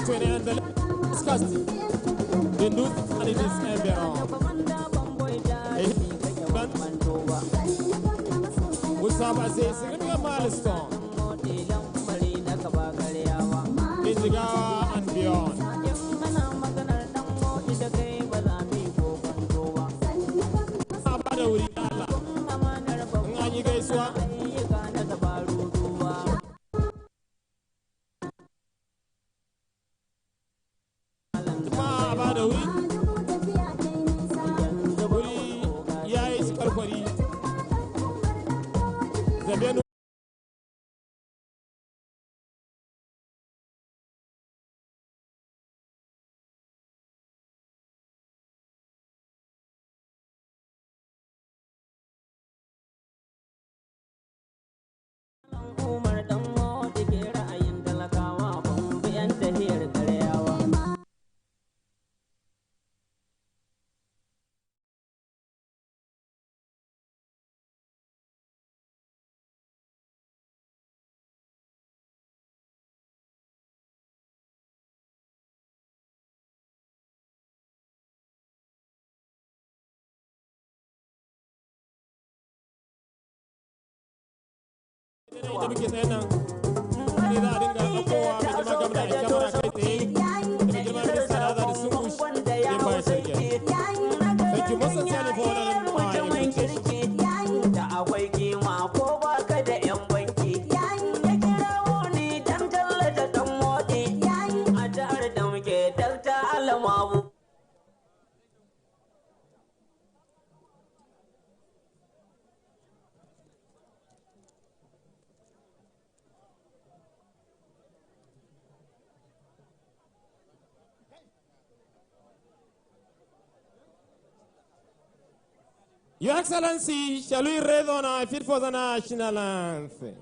and discussed the news and it is Usaba says a milestone in Jigawa and beyond. Your Excellency, shall we read on our fit for the national anthem?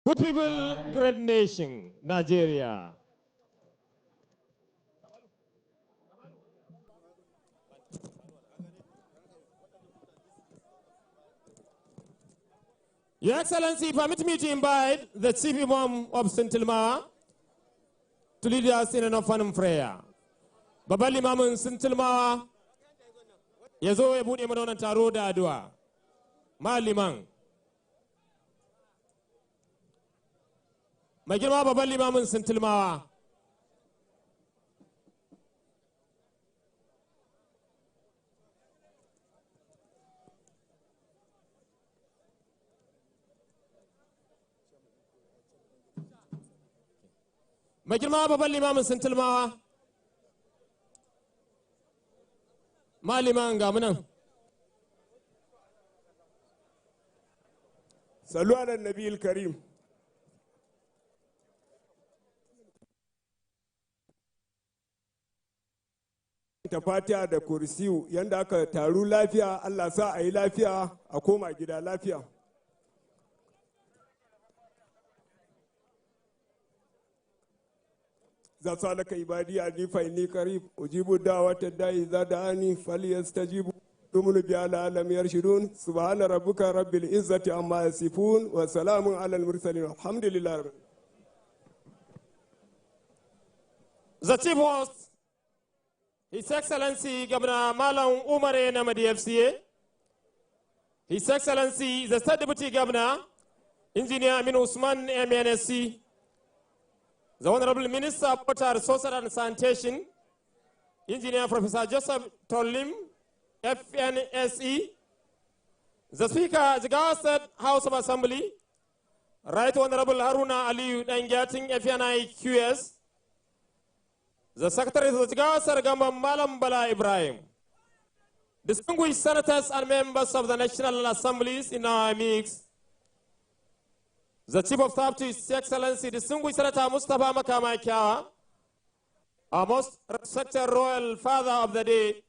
Good people, great nation, Nigeria. Your Excellency, permit me to invite the Chief Imam of Sintilmawa to lead us in an offering prayer. Babal Imam Sintilmawa, ya zo ya buɗe mana wannan taro da addu'a. Maliman. Mai girma babban limamin Sintilmawa. Mai girma babban limamin Sintilmawa. Maliman ga munan. Salu ala Nabi al-Karim. ta fatiha da kursiyu yanda aka taru lafiya Allah sa a yi lafiya a koma gida lafiya. za su alaka ibadi a nifa inni karib ujibu da'wata da'i za da'ani falyastajibu dumunu bi ala alam yarshidun subhana rabbika rabbil izzati amma yasifun wa salamun ala al mursalin alhamdulillah. The chief host, His Excellency Governor Malam Umare Namadi FCA, His Excellency the State Deputy Governor, Engineer Amin Usman MNSC, the Honorable Minister of Water Resources and Sanitation, Engineer Professor Joseph Tolim, FNSE, the Speaker, Jigawa State House of Assembly, Right Honorable Haruna Aliyu Dangating, FNI QS, the Secretary of the Jigawa State Government, Malam Bala Ibrahim, distinguished senators and members of the National Assemblies in our mix, the Chief of Staff to His Excellency, distinguished Senator Mustafa Makama Kyawa, our most respected royal father of the day,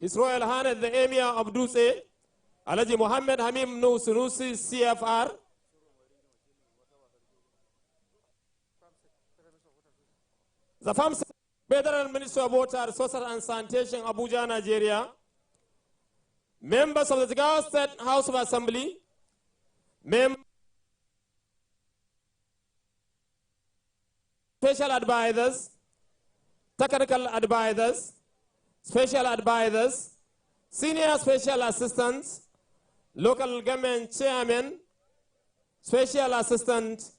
His Royal Highness the Emir of Dutse, Alhaji Muhammad Hamim Nusunusi, CFR, the Federal Minister of Water, Resources and Sanitation, Abuja, Nigeria, members of the Jigawa State House of Assembly, special advisors, technical advisors, special advisors, senior special assistants, local government chairmen, special assistants,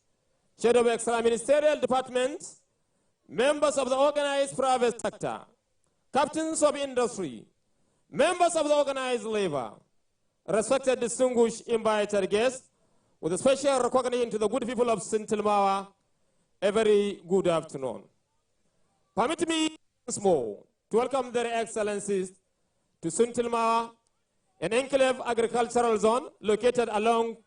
head of extra ministerial departments, members of the organized private sector, captains of industry, members of the organized labor, respected distinguished invited guests, with a special recognition to the good people of Sintilmawa, a very good afternoon. Permit me once more to welcome their excellencies to Sintilmawa, an enclave agricultural zone located along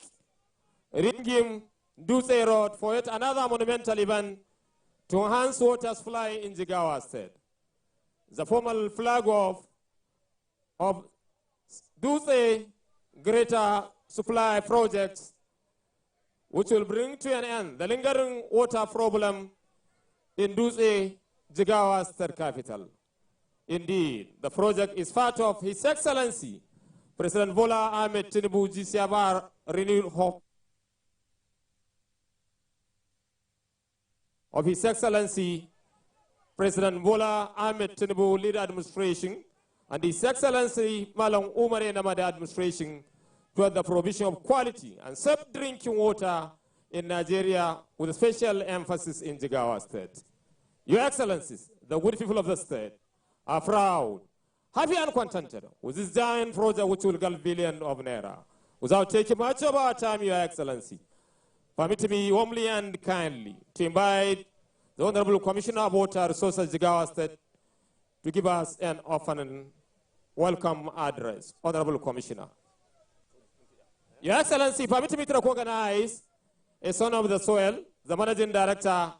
Ringim Dutse Road for yet another monumental event to enhance water supply in Jigawa State. The formal flag of Dutse Greater Supply Projects, which will bring to an end the lingering water problem in Dutse, Jigawa State capital. Indeed, the project is part of His Excellency President Bola Ahmed Tinubu GCFR renewed hope of His Excellency President Bola Ahmed Tinubu lead administration and His Excellency Malam Umare Namadi administration toward the provision of quality and safe drinking water in Nigeria with a special emphasis in Jigawa State. Your Excellencies, the good people of the state, are proud, happy and contented with this giant project which will gulf billions of naira. Without taking much of our time, Your Excellency, permit me warmly and kindly to invite the Honorable Commissioner of Water Resources Jigawa State to give us an opening welcome address. Honorable Commissioner. Your Excellency, permit me to recognize a son of the soil, the Managing Director,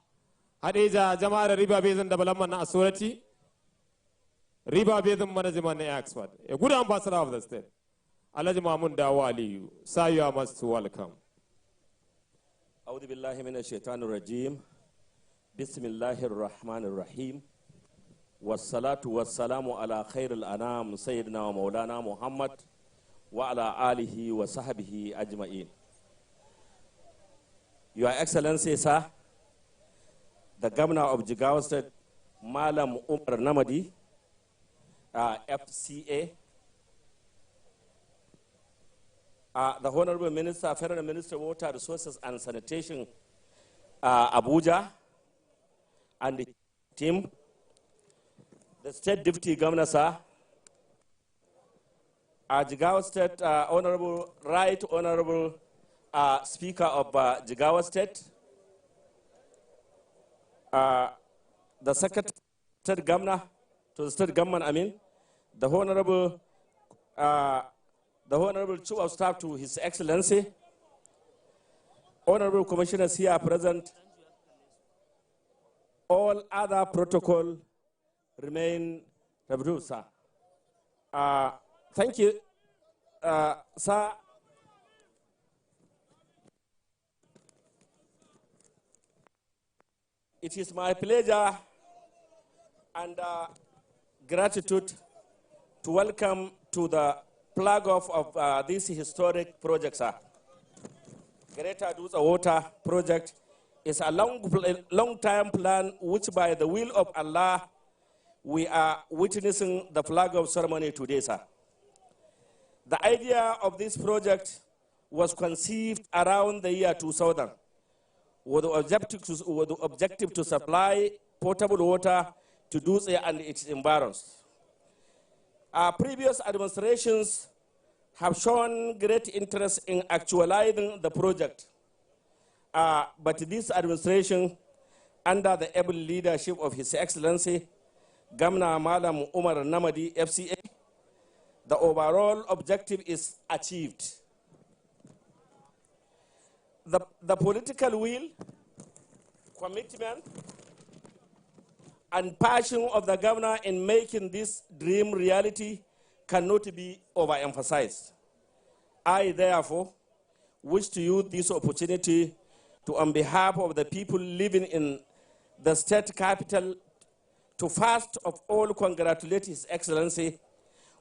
Hadija Jamara River Basin Development Authority, River Basin Management Expert, a good ambassador of the state. Alhaji Mahmoud Dawali, sir, you are most welcome. أعوذ بالله من الشيطان الرجيم بسم الله الرحمن الرحيم والصلاة والسلام على خير الأنام سيدنا ومولانا محمد وعلى آله وصحبه أجمعين. Your Excellency, sir, the Governor of Jigawa State, Malam Umar Namadi, FCA, the Honorable Minister, Federal Minister of Water Resources and Sanitation, Abuja, and the team, the State Deputy Governor, sir, Jigawa State, Honorable Speaker of Jigawa State, the Secretary State Governor to the State Government, the Honorable Chief of Staff to His Excellency, Honorable Commissioners here present, all other protocol remain Rabdu, sir. Thank you, sir. It is my pleasure and gratitude to welcome to the flag off of this historic project, sir. Greater Dutse Water Project is a long-term plan which, by the will of Allah, we are witnessing the flag off ceremony today, sir. The idea of this project was conceived around the year 2000 with the objective to supply potable water to Dutse and its environs. Our previous administrations have shown great interest in actualizing the project, but this administration, under the able leadership of His Excellency, Governor Malam Umar Namadi, FCA, the overall objective is achieved. The political will, commitment, and passion of the governor in making this dream reality cannot be overemphasized. I, therefore, wish to use this opportunity to, on behalf of the people living in the state capital, to first of all congratulate His Excellency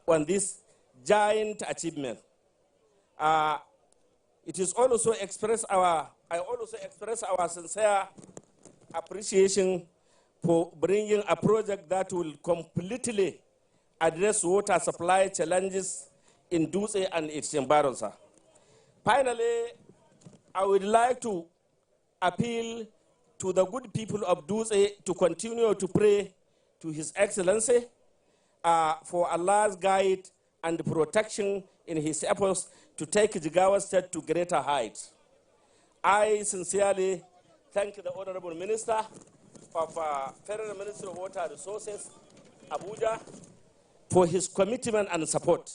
on this giant achievement. It is also I also express our sincere appreciation for bringing a project that will completely address water supply challenges in Dutse and its environs. Finally, I would like to appeal to the good people of Dutse to continue to pray to His Excellency for Allah's guide and protection in his efforts to take Jigawa State to greater heights. I sincerely thank the Honorable Minister of Federal Ministry of Water Resources, Abuja, for his commitment and support.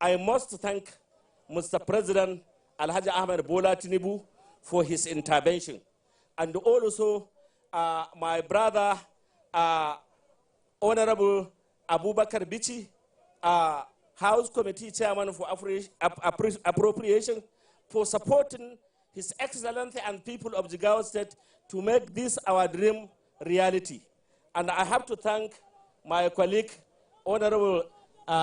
I must thank Mr. President Alhaji Ahmed Bola Tinubu for his intervention, and also my brother, Honorable Abubakar Bichi, House Committee Chairman for Appropriation, for supporting His Excellency and people of Jigawa State to make this our dream reality. And I have to thank my colleague, Honorable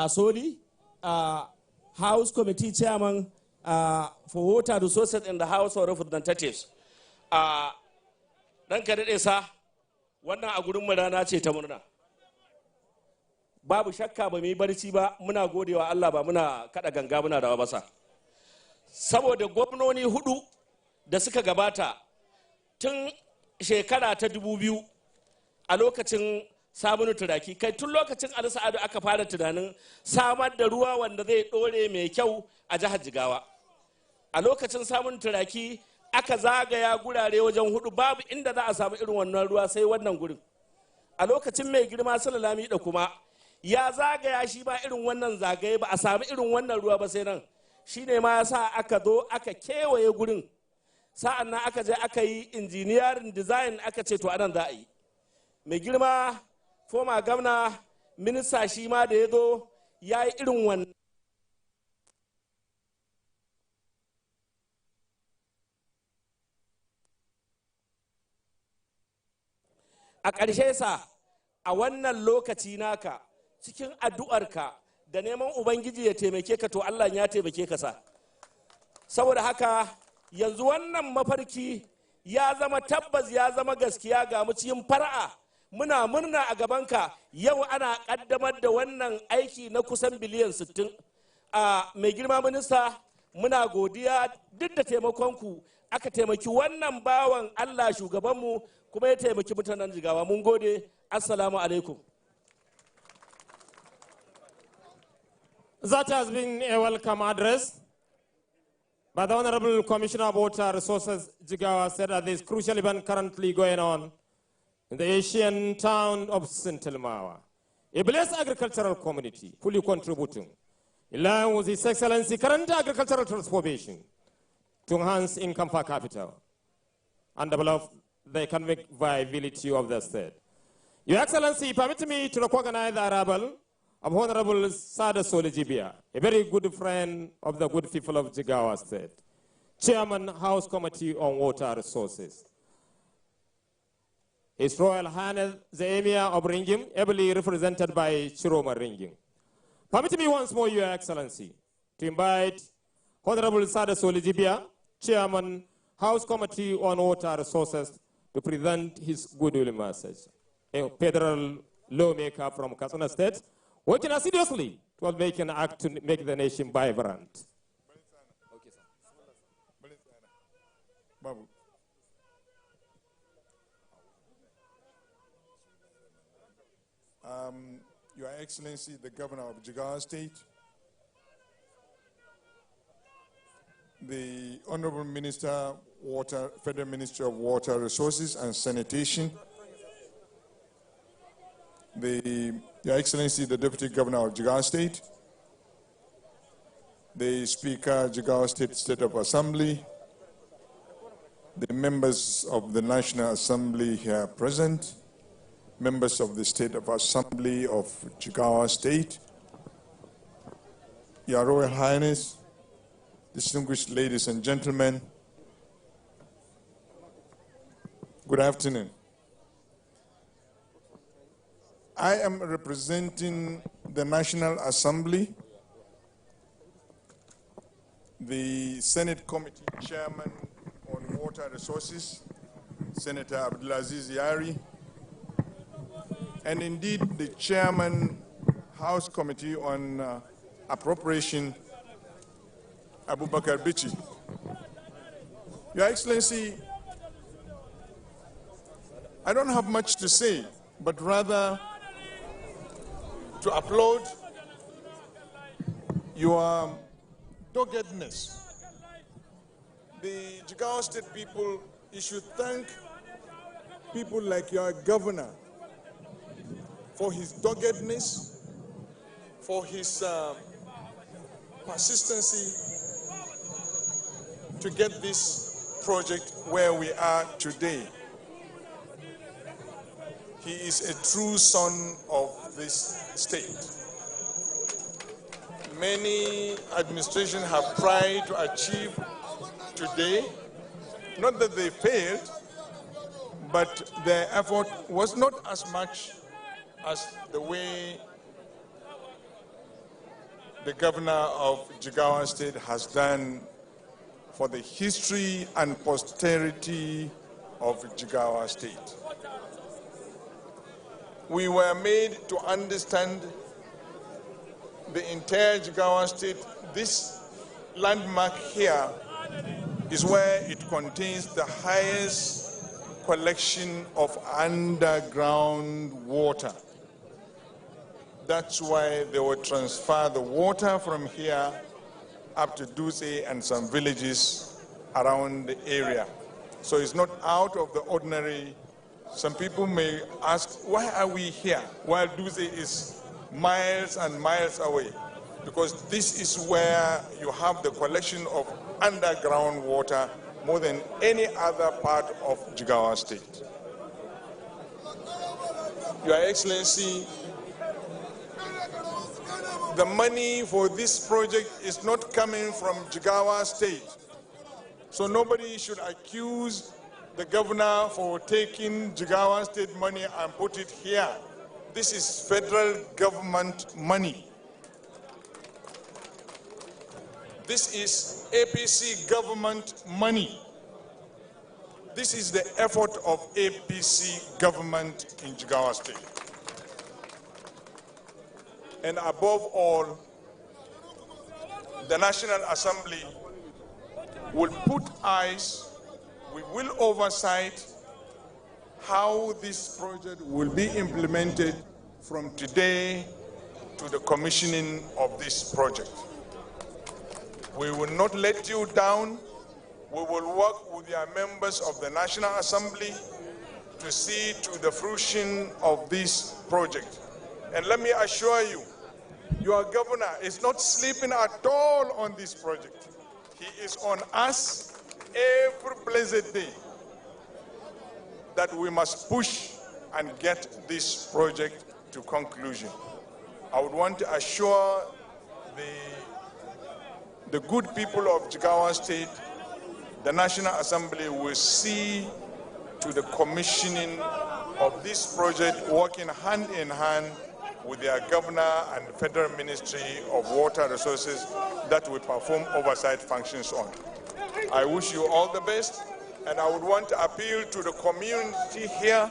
Soli, House Committee Chairman for Water Resources in the House of Representatives. Dan ka daɗe sa, wannan a gurin rana ce ta murna. Babu shakka ba mu yi barci ba, muna godewa Allah ba muna kada ganga muna rawa basa. Saboda gwamnoni hudu da suka gabata tun shekara ta 2000 a lokacin Sabunu Turaki, kai tun lokacin Ali Sa'adu aka fara tunanin samar da ruwa wanda zai dore mai kyau a jihar Jigawa. A lokacin Sabunu Turaki aka zagaya gurare wajen hudu, babu inda za a samu irin wannan ruwa sai wannan gurin. A lokacin mai girma Sulalami da kuma ya zagaya shi ba irin wannan zagaye ba a samu irin wannan ruwa ba sai nan. Shi ne ma ya sa aka zo aka kewaye gurin, sa'an nan aka je aka yi engineering design, aka ce to anan za a yi. Mai girma former governor, minista shi ma da ya zo ya yi irin wannan. A ƙarshe sa, a wannan lokaci naka, cikin addu'arka da neman Ubangiji ya taimake ka, to Allah ya taimake ka sa. Saboda haka yanzu wannan mafarki ya zama tabbas, ya zama gaskiya, ga mu cikin fara'a, muna murna a gabanka. Yau ana ƙaddamar da wannan aiki na kusan biliyan 60. Mai girma minista, muna godiya duk da taimakonku aka taimaki wannan bawan Allah shugabanmu, kuma ya taimaki mutanen Jigawa. Mun gode. Assalamu alaikum. That has been a welcome address by the Honorable Commissioner of Water Resources, Jigawa, said that there is crucial event currently going on in the Asian town of Sintilmawa. A blessed agricultural community fully contributing, in line with His Excellency current agricultural transformation to enhance income per capita and develop the economic viability of the state. Your Excellency, permit me to recognize the arrival of Honorable Sada Solijibia, a very good friend of the good people of Jigawa State, Chairman, House Committee on Water Resources. His Royal Highness, the Emir of Ringim, ably represented by Chiroma Ringim. Permit me once more, Your Excellency, to invite Honorable Sada Solijibia, Chairman, House Committee on Water Resources, to present his goodwill message. A federal lawmaker from Katsina State, working assiduously to make an act to make the nation vibrant. Okay, sir. Babu. Your Excellency, the Governor of Jigawa State, the Honorable Minister, Federal Ministry of Water Resources and Sanitation, Your Excellency, the Deputy Governor of Jigawa State, the Speaker, Jigawa State of Assembly, the members of the National Assembly here present, members of the State of Assembly of Jigawa State, Your Royal Highness, distinguished ladies and gentlemen, good afternoon. I am representing the National Assembly, the Senate Committee Chairman on Water Resources, Senator Abdulaziz Yari, and indeed the Chairman, House Committee on Appropriation, Abubakar Bichi. Your Excellency, I don't have much to say, but rather to applaud your doggedness. The Jigawa State people, you should thank people like your governor for his doggedness, for his persistency to get this project where we are today. He is a true son of this state. Many administrations have tried to achieve today, not that they failed, but their effort was not as much as the way the governor of Jigawa State has done for the history and posterity of Jigawa State. We were made to understand the entire Jigawa State. This landmark here is where it contains the highest collection of underground water. That's why they will transfer the water from here up to Dutse and some villages around the area. So it's not out of the ordinary. Some people may ask, why are we here while Dutse is miles and miles away? Because this is where you have the collection of underground water more than any other part of Jigawa State. Your Excellency, the money for this project is not coming from Jigawa State. So nobody should accuse the governor for taking Jigawa State money and put it here. This is federal government money. This is APC government money. This is the effort of APC government in Jigawa State. And above all, the National Assembly will put eyes, we will oversight how this project will be implemented from today to the commissioning of this project. We will not let you down. We will work with your members of the National Assembly to see to the fruition of this project. And let me assure you, your governor is not sleeping at all on this project. He is on us every blessed day that we must push and get this project to conclusion. I would want to assure the good people of Jigawa State, the National Assembly will see to the commissioning of this project, working hand in hand with their governor and the Federal Ministry of Water Resources that will perform oversight functions on. I wish you all the best, and I would want to appeal to the community here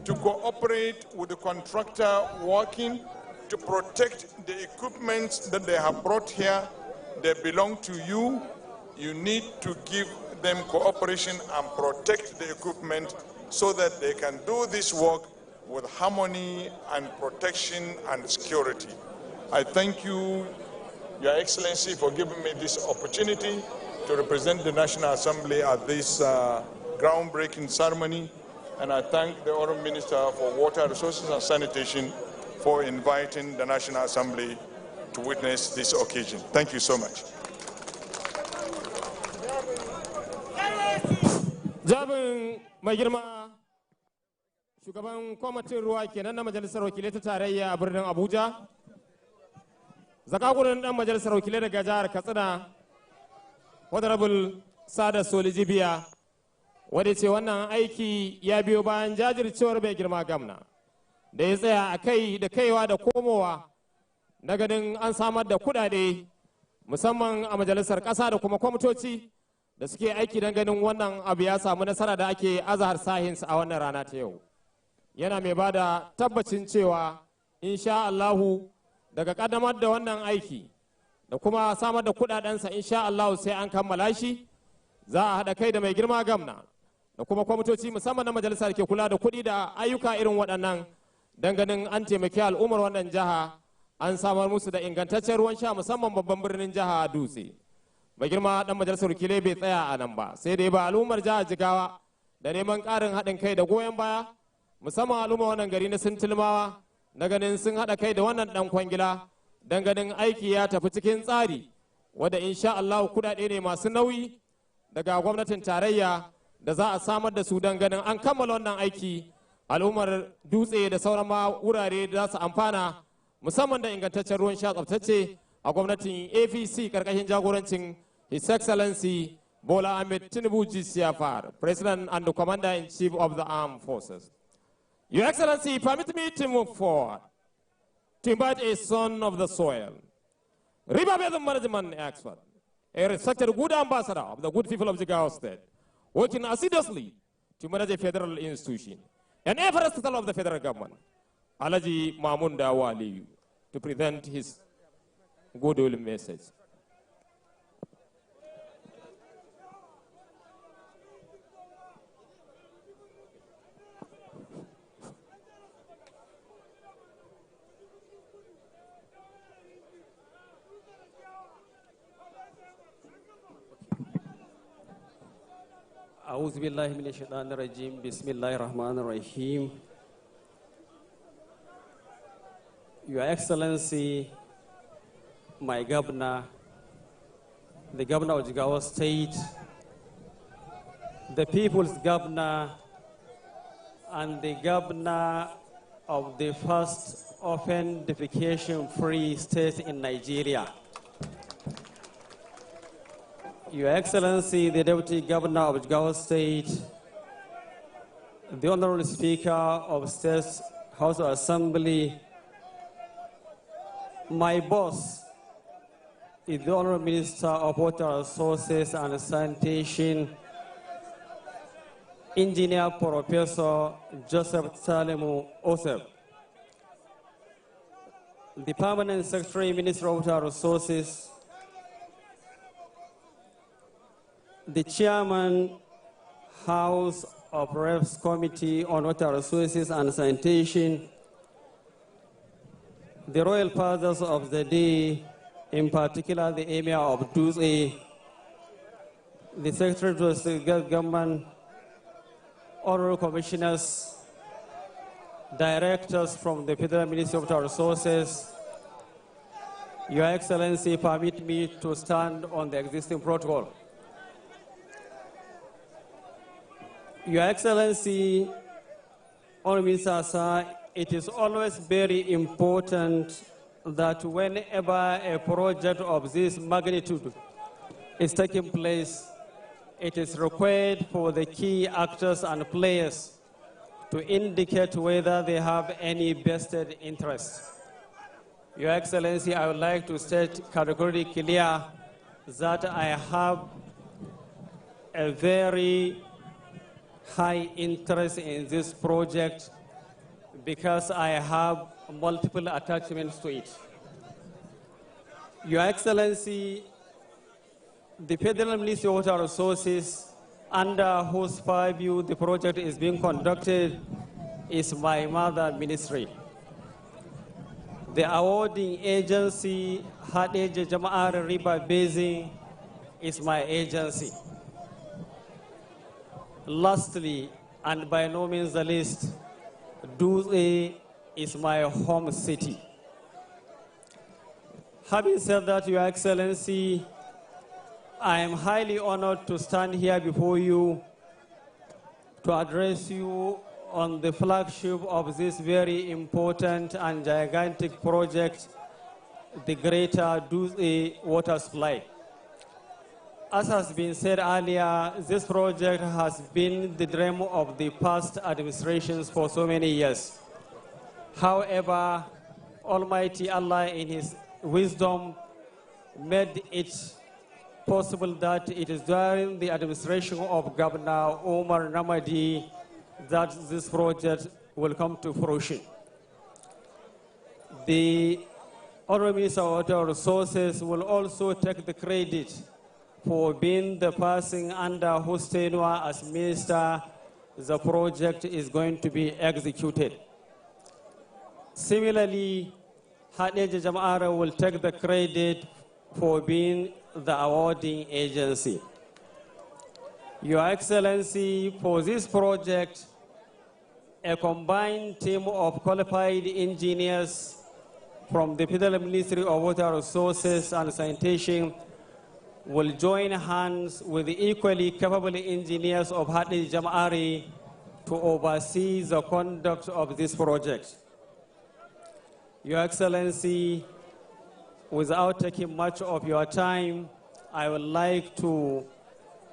to cooperate with the contractor working to protect the equipment that they have brought here. They belong to you. You need to give them cooperation and protect the equipment so that they can do this work with harmony and protection and security. I thank you, Your Excellency, for giving me this opportunity to represent the National Assembly at this groundbreaking ceremony. And I thank the Honourable Minister for Water Resources and Sanitation for inviting the National Assembly to witness this occasion. Thank you so much. Jabin mai girma shugaban kwamitin ruwa kenan na majalisar wakilai ta tarayya a birnin Abuja. Zakagurin dan majalisar wakilai daga jihar Katsina, Honorable Sada Solijibiya, wadda ce wannan aiki ya biyo bayan jajircewar mai girma gamna da ya tsaya a kai da kaiwa da komowa na ganin an samar da kudade musamman a majalisar ƙasa da kuma kwamitoci da suke aiki don ganin wannan abu ya samu nasara da ake azahar sahins a wannan rana ta yau. Yana mai ba da tabbacin cewa insha Allahu daga kaddamar da wannan aiki da kuma samar da kudadensa insha Allahu sai an kammala shi, za a haɗa kai da mai girma gamna da kuma kwamitoci musamman na majalisa da ke kula da kuɗi da ayyuka irin waɗannan don ganin an taimaki al'ummar wannan jiha, an samar musu da ingantaccen ruwan sha musamman babban birnin jiha Dutse. Mai girma dan majalisar wakilai bai tsaya a nan ba, sai dai ba al'ummar jihar Jigawa da neman ƙarin haɗin kai da goyon baya musamman al'ummar wannan gari na Sintilmawa na ganin sun haɗa kai da wannan ɗan kwangila don ganin aiki ya tafi cikin tsari wadda insha Allah kuɗaɗe ne masu nauyi daga gwamnatin tarayya da za a samar da su don ganin an kammala wannan aiki. Al'ummar Dutse da sauran ma wurare da za su amfana musamman da ingantaccen ruwan sha tsaftace a gwamnatin APC karkashin jagorancin His Excellency Bola Ahmed Tinubu GCFR, President and the Commander-in-Chief of the Armed Forces. Your Excellency, permit me to move forward to invite a son of the soil, river management expert, a respected good ambassador of the good people of Jigawa State, working assiduously to manage a federal institution, an everest of the federal government, Alaji Mamunda Wali, to present his goodwill message. أعوذ بالله من الشيطان الرجيم بسم الله الرحمن الرحيم. Your Excellency, my governor, the governor of Jigawa State, the people's governor, and the governor of the first open defecation-free state in Nigeria. Your Excellency, the Deputy Governor of Jigawa State, the Honorable Speaker of State House of Assembly, my boss is the Honorable Minister of Water Resources and Sanitation, Engineer Professor Joseph Salemu Osef, the Permanent Secretary, Minister of Water Resources, the Chairman, House of Reps Committee on Water Resources and Sanitation, the Royal Fathers of the Day, in particular the Emir of Dutse, the Secretary to the State Government, Honorable Commissioners, Directors from the Federal Ministry of Water Resources. Your Excellency, permit me to stand on the existing protocol. Your Excellency, Minister, sir, it is always very important that whenever a project of this magnitude is taking place, it is required for the key actors and players to indicate whether they have any vested interest. Your Excellency, I would like to state categorically that I have a very high interest in this project because I have multiple attachments to it. Your Excellency, the Federal Ministry of Water Resources, under whose purview the project is being conducted, is my mother ministry. The awarding agency, Hadeja Jama'ar River Basin, is my agency. Lastly, and by no means the least, Dutse is my home city. Having said that, Your Excellency, I am highly honored to stand here before you to address you on the flagship of this very important and gigantic project, the Greater Dutse Water Supply. As has been said earlier, this project has been the dream of the past administrations for so many years. However, Almighty Allah in His wisdom made it possible that it is during the administration of Governor Omar Namadi that this project will come to fruition. The Honorable Minister of Water Resources will also take the credit for being the person under whose tenure as minister the project is going to be executed. Similarly, Hadeja Jama'ara will take the credit for being the awarding agency. Your Excellency, for this project, a combined team of qualified engineers from the Federal Ministry of Water Resources and Sanitation will join hands with the equally capable engineers of Hadeja Jama'ari to oversee the conduct of this project. Your Excellency, without taking much of your time, I would like to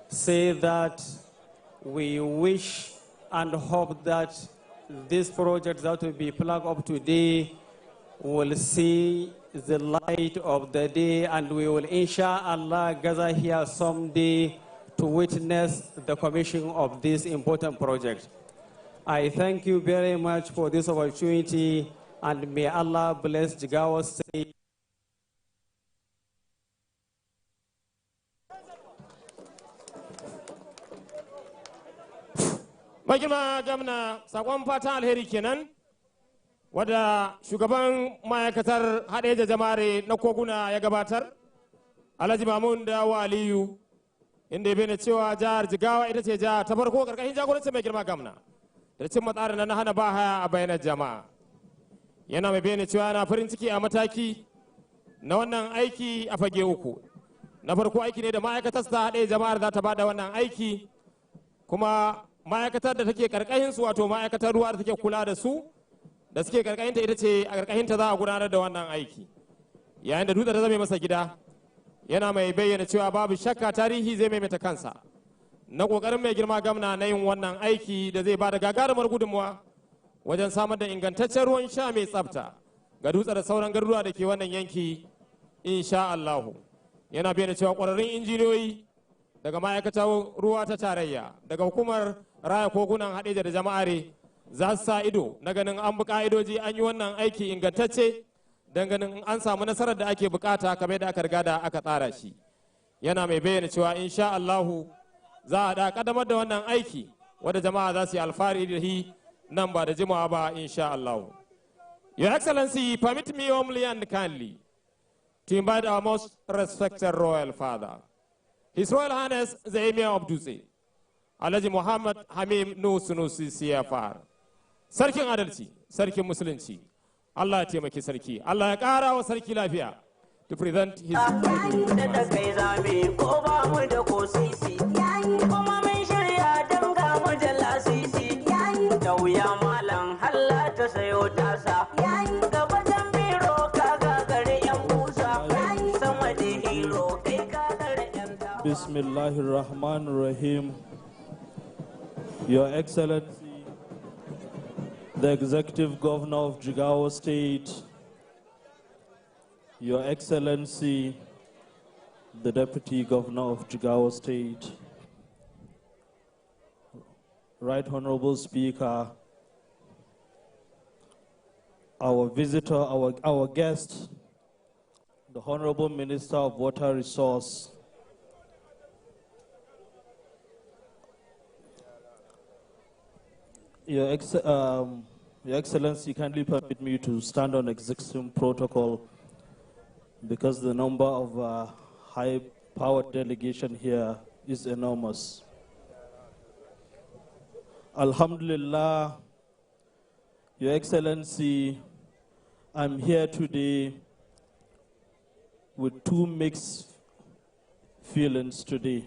say that we wish and hope that this project that will be flagged up today will see the light of the day, and we will inshallah gather here someday to witness the commission of this important project. I thank you very much for this opportunity, and may Allah bless Jigawa State. Mai girma gamna, sakon fata alheri kenan wadda shugaban ma'aikatar Hadeja Jama'are na koguna ya gabatar, Alhaji Mamun Dawo Aliyu, inda ya bayyana cewa jihar Jigawa ita ce jiha ta farko karkashin jagorancin mai girma gamna da cin matsarin na hana bahaya a bayanan jama'a. Yana mai bayyana cewa yana farin ciki a mataki na wannan aiki a fage uku. Na farko aiki ne da ma'aikatar ta Hadeja Jama'ar za ta bada wannan aiki, kuma ma'aikatar da take karkashin su, wato ma'aikatar ruwa da take kula da su da suke karkashin ta ita ce a karkashin ta za a gudanar da wannan aiki. Yayin da Dutse ta zame masa gida, yana mai bayyana cewa babu shakka tarihi zai maimaita kansa na kokarin mai girma gamna na yin wannan aiki da zai bada gagarumar gudunmuwa wajen samar da ingantaccen ruwan sha mai tsafta ga Dutse da sauran garuruwa da ke wannan yanki insha Allah. Yana bayyana cewa kwararrun injiniyoyi daga ma'aikatar ruwa ta tarayya, daga hukumar raya kogunan Hadeja da Jama'are za su sa ido na ganin an bi ka'idoji an yi wannan aiki ingantacce don ganin an samu nasarar da ake bukata kamar da aka riga da aka tsara shi. Yana mai bayyana cewa insha Allahu za a da kadamar da wannan aiki wadda jama'a za su yi alfahari da shi nan ba da jimawa ba insha Allahu. Your Excellency, permit me humbly and kindly to invite our most respected Royal Father, His Royal Highness the Emir of Dutse, Alhaji Muhammad Hamim Nusunusi CFR. Sarkin adalci, sarkin musulunci, Allah ya taimaki sarki, Allah ya ƙara wa sarki lafiya to present his kuma mun shirya don ga mu da lasisi da wuya malam sayo tasa. Gaba jan biro ka gagare yan kusa. Sama da hero kai ka gare yan tawa. Bismillahirrahmanirrahim. Your Excellency, the Executive Governor of Jigawa State, Your Excellency, the Deputy Governor of Jigawa State, Right Honorable Speaker, our visitor, our guest, the Honorable Minister of Water Resource, Your Excellency, kindly permit me to stand on existing protocol because the number of high-powered delegation here is enormous. Alhamdulillah, Your Excellency, I'm here today with two mixed feelings today.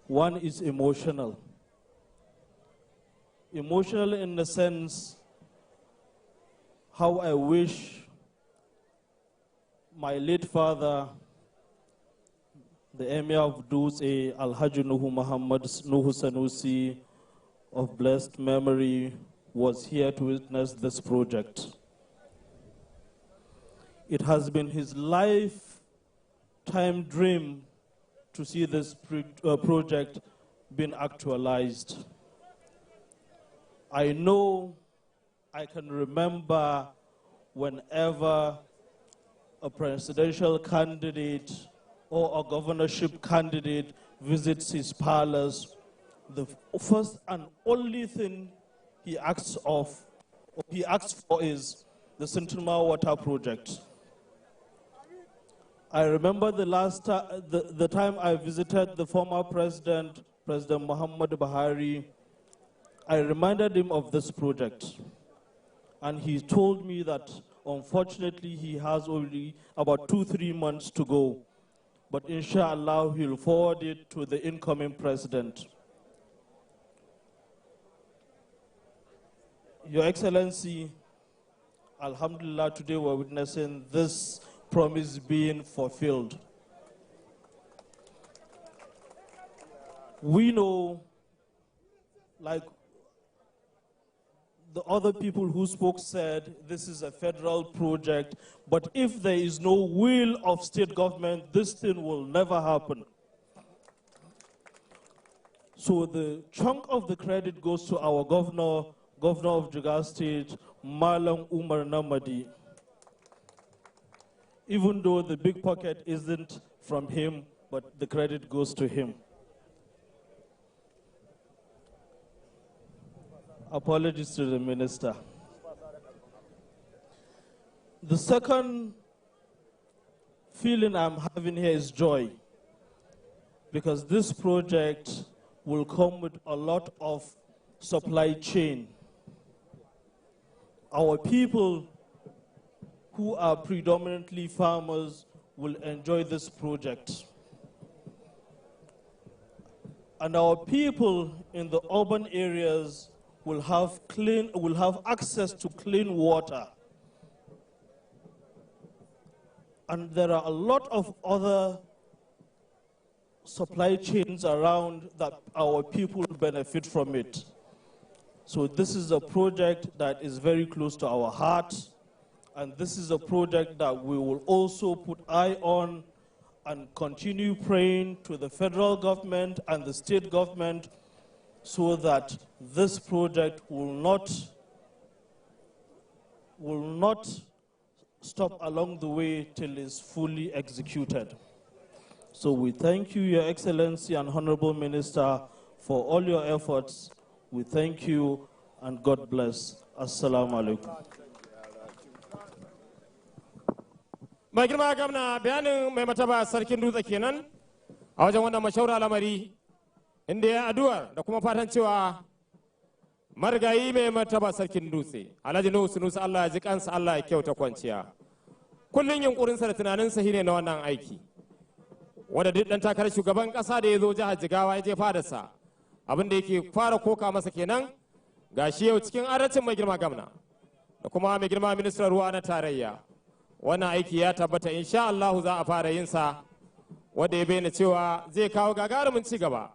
One is emotional. Emotional in the sense how I wish my late father, the Emir of Dutse, Alhaji Nuhu Muhammad Nuhu Sanusi, of blessed memory, was here to witness this project. It has been his lifetime dream to see this project being actualized. I know, I can remember whenever a presidential candidate or a governorship candidate visits his palace, the first and only thing he asks for is the Sintilmawa water project. I remember the time I visited the former President Muhammad Buhari. I reminded him of this project, and he told me that unfortunately he has only about 2-3 months to go, but inshallah he'll forward it to the incoming president. Your Excellency, alhamdulillah, today we're witnessing this promise being fulfilled. We know, like the other people who spoke said, this is a federal project, but if there is no will of state government, this thing will never happen. So the chunk of the credit goes to our governor of Jigawa State, Malam Umar Namadi. Even though the big pocket isn't from him, but the credit goes to him. Apologies to the minister. The second feeling I'm having here is joy, because this project will come with a lot of supply chain. Our people who are predominantly farmers will enjoy this project. And our people in the urban areas will have access to clean water. And there are a lot of other supply chains around that our people benefit from it. So this is a project that is very close to our heart, and this is a project that we will also put eye on and continue praying to the federal government and the state government so that this project will not stop along the way till it's fully executed. So we thank you, Your Excellency and Honorable Minister, for all your efforts. We thank you and God bless. Assalamu alaikum. Mai girma gamna bayanin mai mataba sarkin Dutse kenan a wajen wannan mashaura lamari, inda ya addu'ar da kuma fatan cewa marigayi mai mataba sarkin Dutse Alhaji Nuhu Sanusi, Allah ya ji kansa, Allah ya kyauta kwanciya. Kullun yunkurinsa da tunaninsa shine na wannan aiki, wanda duk dan takarar shugaban kasa da ya zo jihar Jigawa ya je fadarsa, abin da yake fara koka masa kenan. Gashi yau cikin adalcin mai girma gamna da kuma mai girma ministan ruwa na tarayya. Wannan aiki ya tabbata insha Allah za a fara yin sa, wanda ya bayyana cewa zai kawo gagarumin ci gaba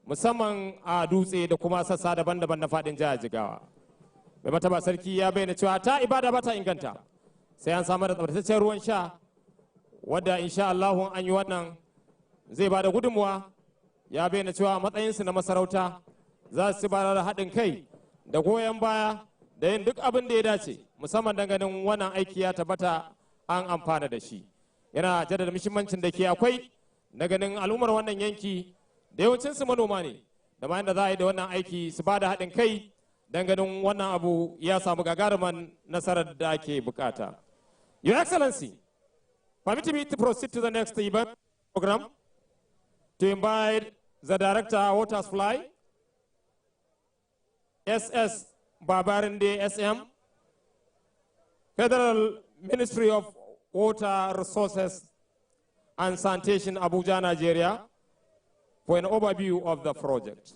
musamman a Dutse da kuma sassa daban-daban na fadin jihar Jigawa. Mai mataba sarki ya bayyana cewa ta ibada ba ta inganta sai an samar da tsabtataccen ruwan sha, wadda insha Allah an yi wannan zai ba da gudunmuwa. Ya bayyana cewa matsayinsu na masarauta za su ba da haɗin kai da goyon baya da yin duk abin da ya dace musamman ganin wannan aiki ya tabbata an amfana da shi. Yana jaddada muhimmancin da ke akwai na ganin al'ummar wannan yanki da yawancinsu manoma ne, da ma yadda za a yi da wannan aiki su ba da haɗin kai don ganin wannan abu ya samu gagaruman nasarar da ake bukata. Your Excellency, permit me to proceed to the next event program to invite the Director Water Supply, SS Babarinde SM, Federal Ministry of Water Resources and Sanitation, Abuja, Nigeria, for an overview of the project.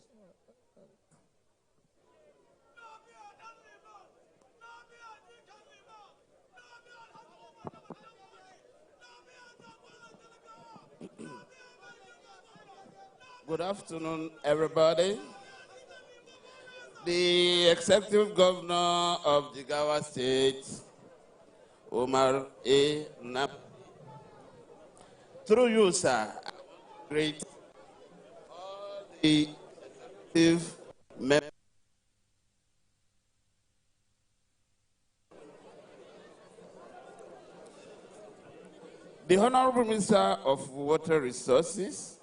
Good afternoon, everybody. The Executive Governor of Jigawa State, Omar A. Nap, through you, sir, great all the executive members. The Honorable Minister of Water Resources,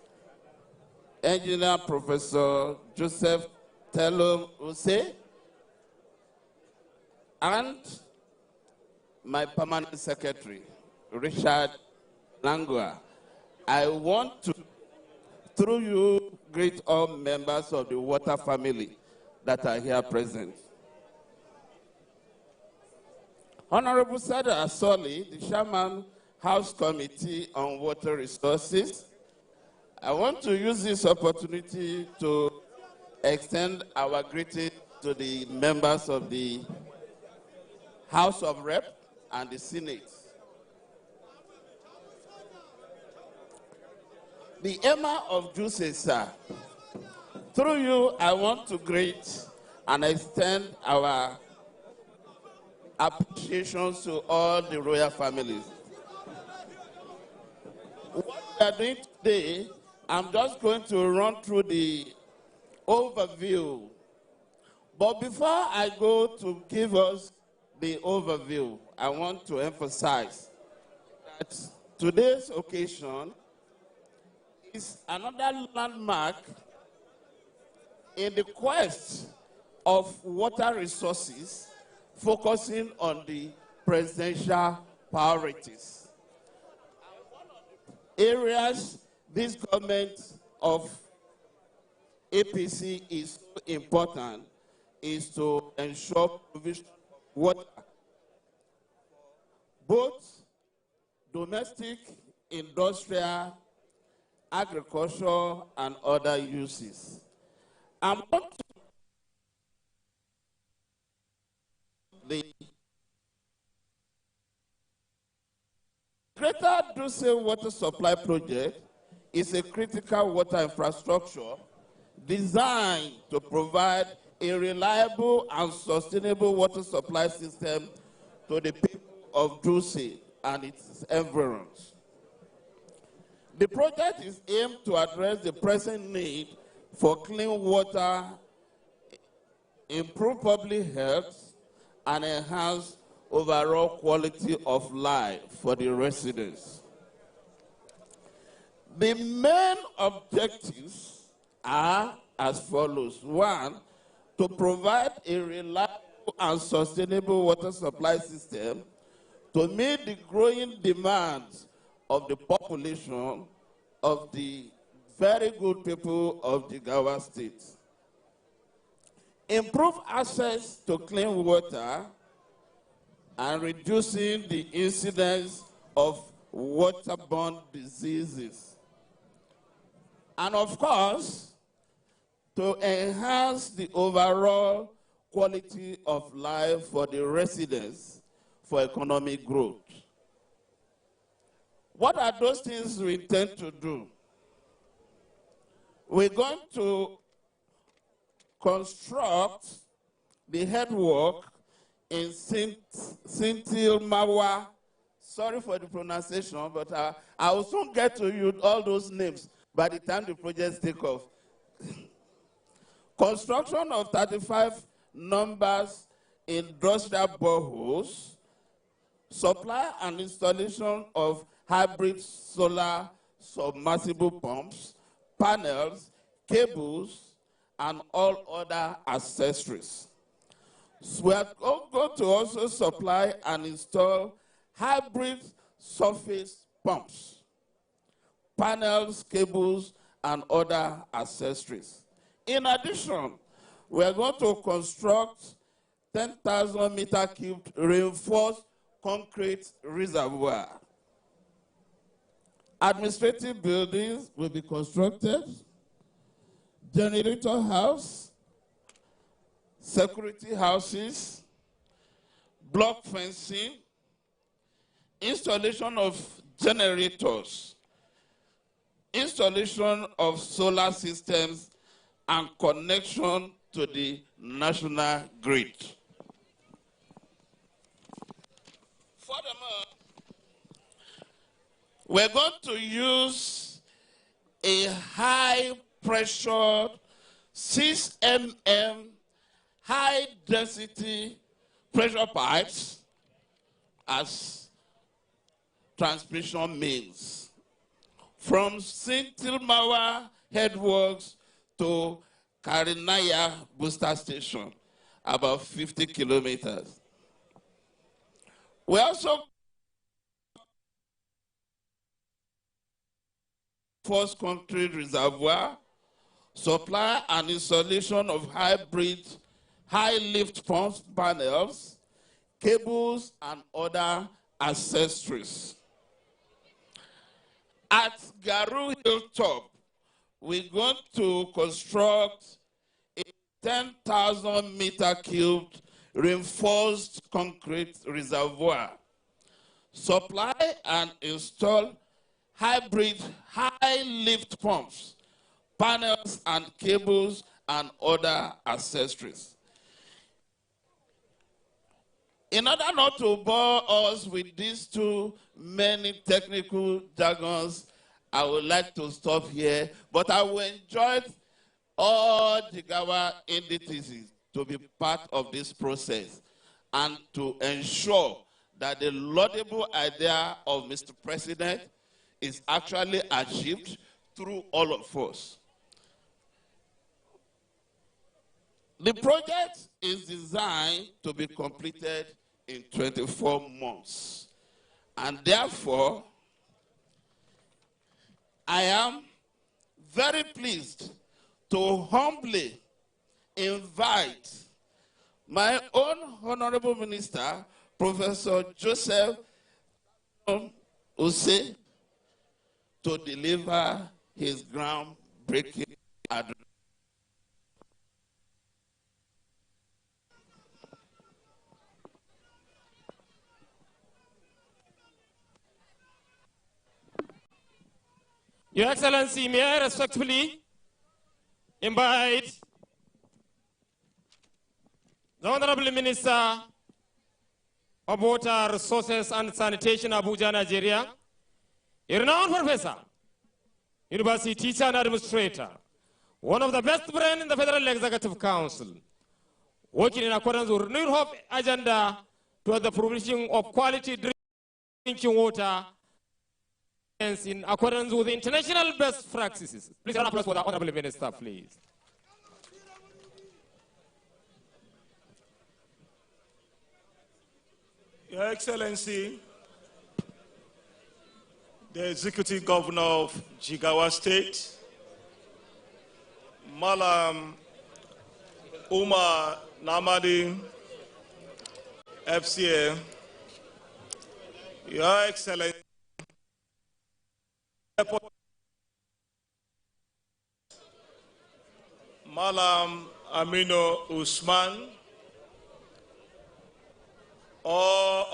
Engineer Professor Joseph Tello Use, and my permanent secretary, Richard Langua. I want to, through you, greet all members of the water family that are here present. Honorable Sada Asoli, the Chairman, House Committee on Water Resources, I want to use this opportunity to extend our greeting to the members of the House of Rep and the Senate. The Emma of Dutse, sir, through you, I want to greet and extend our appreciations to all the royal families. What we are doing today, I'm just going to run through the overview. But before I go to give us the overview, I want to emphasize that today's occasion is another landmark in the quest of water resources, focusing on the presidential priorities. Areas this government of APC is so important is to ensure provision of water, both domestic, industrial, agriculture, and other uses. I'm going to the Greater Dutse Water Supply Project is a critical water infrastructure designed to provide a reliable and sustainable water supply system to the people of Dutse and its environs. The project is aimed to address the present need for clean water, improve public health, and enhance overall quality of life for the residents. The main objectives are as follows. One, to provide a reliable and sustainable water supply system to meet the growing demands of the population of the very good people of Jigawa State. Improve access to clean water and reducing the incidence of waterborne diseases. And of course, to enhance the overall quality of life for the residents for economic growth. What are those things we intend to do? We're going to construct the headwork in Sintilmawa. Sorry for the pronunciation, but I will soon get to you all those names by the time the projects take off. Construction of 35 numbers industrial boreholes, supply and installation of hybrid solar submersible pumps, panels, cables, and all other accessories. So we are going to also supply and install hybrid surface pumps, panels, cables, and other accessories. In addition, we are going to construct 10,000 meter cubed reinforced concrete reservoir. Administrative buildings will be constructed, generator house, security houses, block fencing, installation of generators, installation of solar systems, and connection to the national grid. Furthermore, we're going to use a high-pressure 6 mm high-density pressure pipes as transmission means from Sintilmawa headworks to Karinaya booster station, about 50 kilometers. We also forced concrete reservoir, supply and installation of hybrid high lift pumps, panels, cables, and other accessories. At Garu Hilltop, we're going to construct a 10,000 meter cubed reinforced concrete reservoir, supply and install hybrid high lift pumps, panels and cables, and other accessories. In order not to bore us with these too many technical jargons, I would like to stop here, but I will enjoy all Jigawa entities to be part of this process and to ensure that the laudable idea of Mr. President is actually achieved through all of us. The project is designed to be completed in 24 months. And therefore, I am very pleased to humbly invite my own Honorable Minister, Professor Joseph Dutse, to deliver his groundbreaking address. Your Excellency, may I respectfully invite the Honorable Minister of Water, Resources and Sanitation, Abuja, Nigeria, a renowned professor, university teacher and administrator, one of the best brains in the Federal Executive Council, working in accordance with New Hope agenda toward the provision of quality drinking water in accordance with international best practices. Please round of applause for the Honorable Minister, please. Your Excellency, the Executive Governor of Jigawa State, Malam Umar Namadi, FCA, Your Excellency, Malam Amino Usman,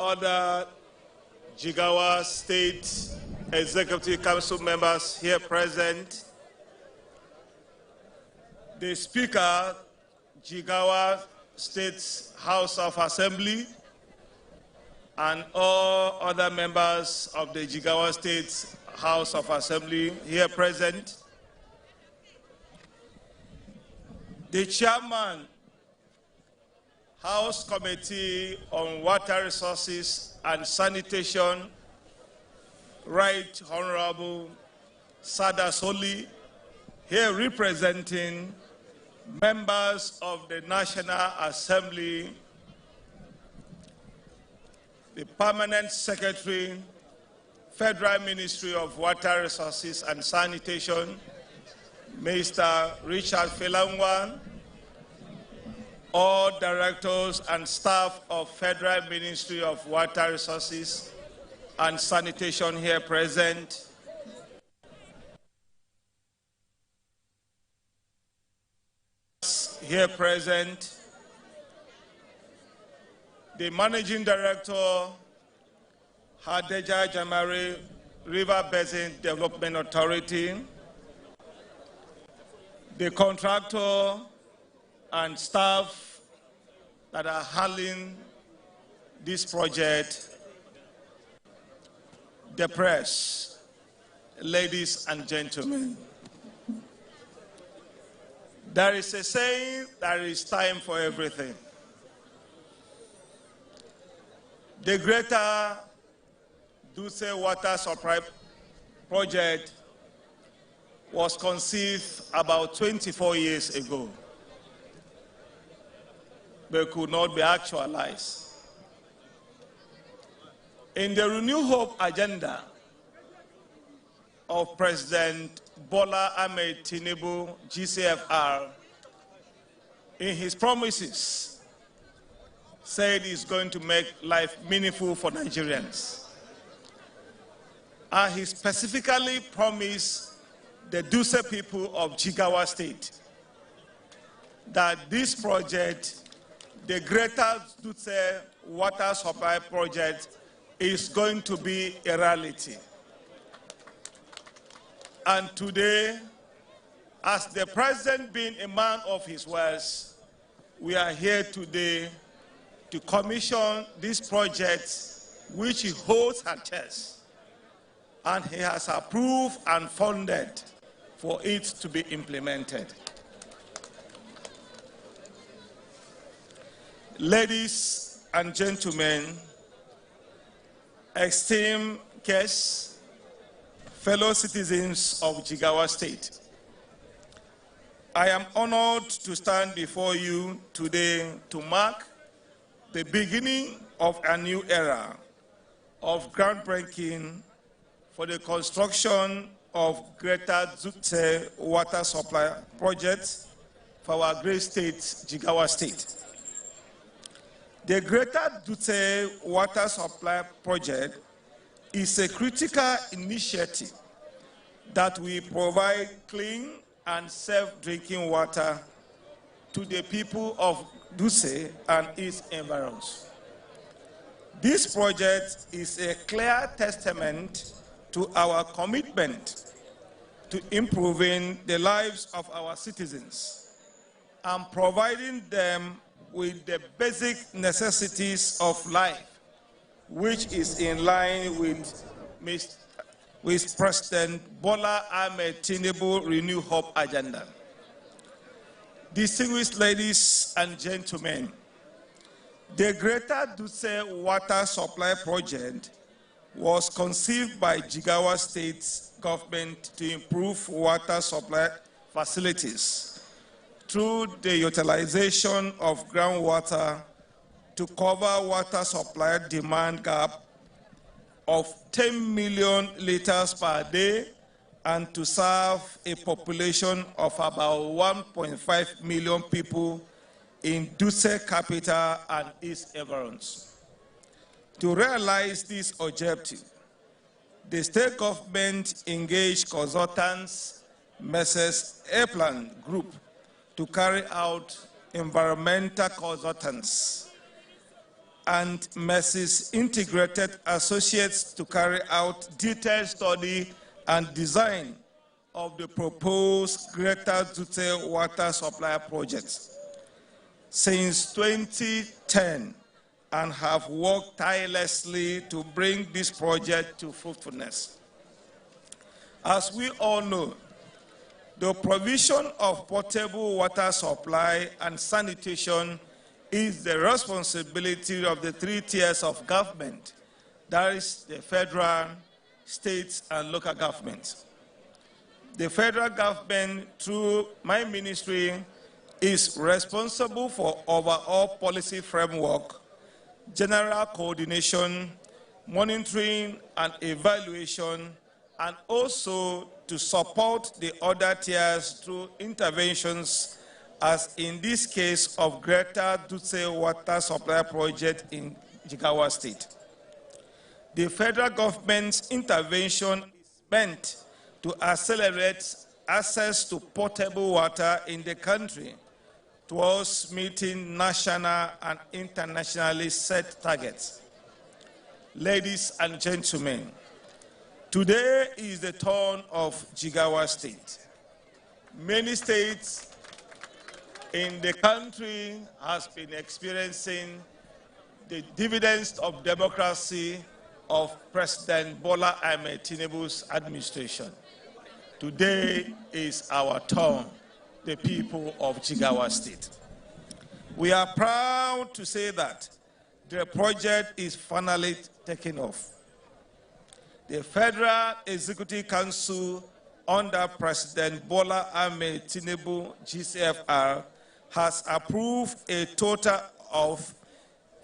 other Jigawa State Executive Council members here present, the Speaker, Jigawa State House of Assembly, and all other members of the Jigawa State House of Assembly here present, the Chairman, House Committee on Water Resources and Sanitation, Right Honorable Sada Soli, here representing members of the National Assembly, the Permanent Secretary, Federal Ministry of Water Resources and Sanitation, Mr. Richard Felangwa, all directors and staff of Federal Ministry of Water Resources and Sanitation here present, here present, the Managing Director, Hadeja Jamari River Basin Development Authority, the contractor and staff that are handling this project, the press, ladies and gentlemen. There is a saying, there is time for everything. The Greater Dutse Water Supply Project was conceived about 24 years ago, but could not be actualized. In the Renew Hope agenda of President Bola Ahmed Tinubu, GCFR, in his promises, said he's going to make life meaningful for Nigerians. And he specifically promised the Dutse people of Jigawa State that this project, the Greater Dutse Water Supply Project, is going to be a reality. And today, as the President being a man of his words, we are here today to commission this project which he holds at chest. And he has approved and funded for it to be implemented. Ladies and gentlemen, esteemed guests, fellow citizens of Jigawa State, I am honored to stand before you today to mark the beginning of a new era of groundbreaking for the construction of Greater Dutse Water Supply Project for our great state, Jigawa State. The Greater Dutse Water Supply Project is a critical initiative that will provide clean and safe drinking water to the people of Dutse and its environs. This project is a clear testament to our commitment to improving the lives of our citizens and providing them with the basic necessities of life, which is in line with President Bola Ahmed Tinubu Renew Hope agenda. Distinguished ladies and gentlemen, the Greater Dutse Water Supply Project was conceived by Jigawa State government to improve water supply facilities through the utilization of groundwater to cover water supply demand gap of 10 million liters per day and to serve a population of about 1.5 million people in Dutse capital and its environs. To realize this objective, the state government engaged consultants, Messrs. Airplan Group, to carry out environmental consultants and Mrs. Integrated Associates to carry out detailed study and design of the proposed Greater Dutse water supply project since 2010 and have worked tirelessly to bring this project to fruitfulness. As we all know, the provision of potable water supply and sanitation is the responsibility of the three tiers of government, that is the federal, states, and local governments. The federal government, through my ministry, is responsible for overall policy framework, general coordination, monitoring and evaluation, and also to support the other tiers through interventions, as in this case of Greater Dutse Water Supply Project in Jigawa State. The federal government's intervention is meant to accelerate access to potable water in the country towards meeting national and internationally set targets. Ladies and gentlemen, today is the turn of Jigawa State. Many states in the country has been experiencing the dividends of democracy of President Bola Ahmed Tinubu's administration. Today is our turn, the people of Jigawa State. We are proud to say that the project is finally taking off. The Federal Executive Council under President Bola Ahmed Tinubu, GCFR, has approved a total of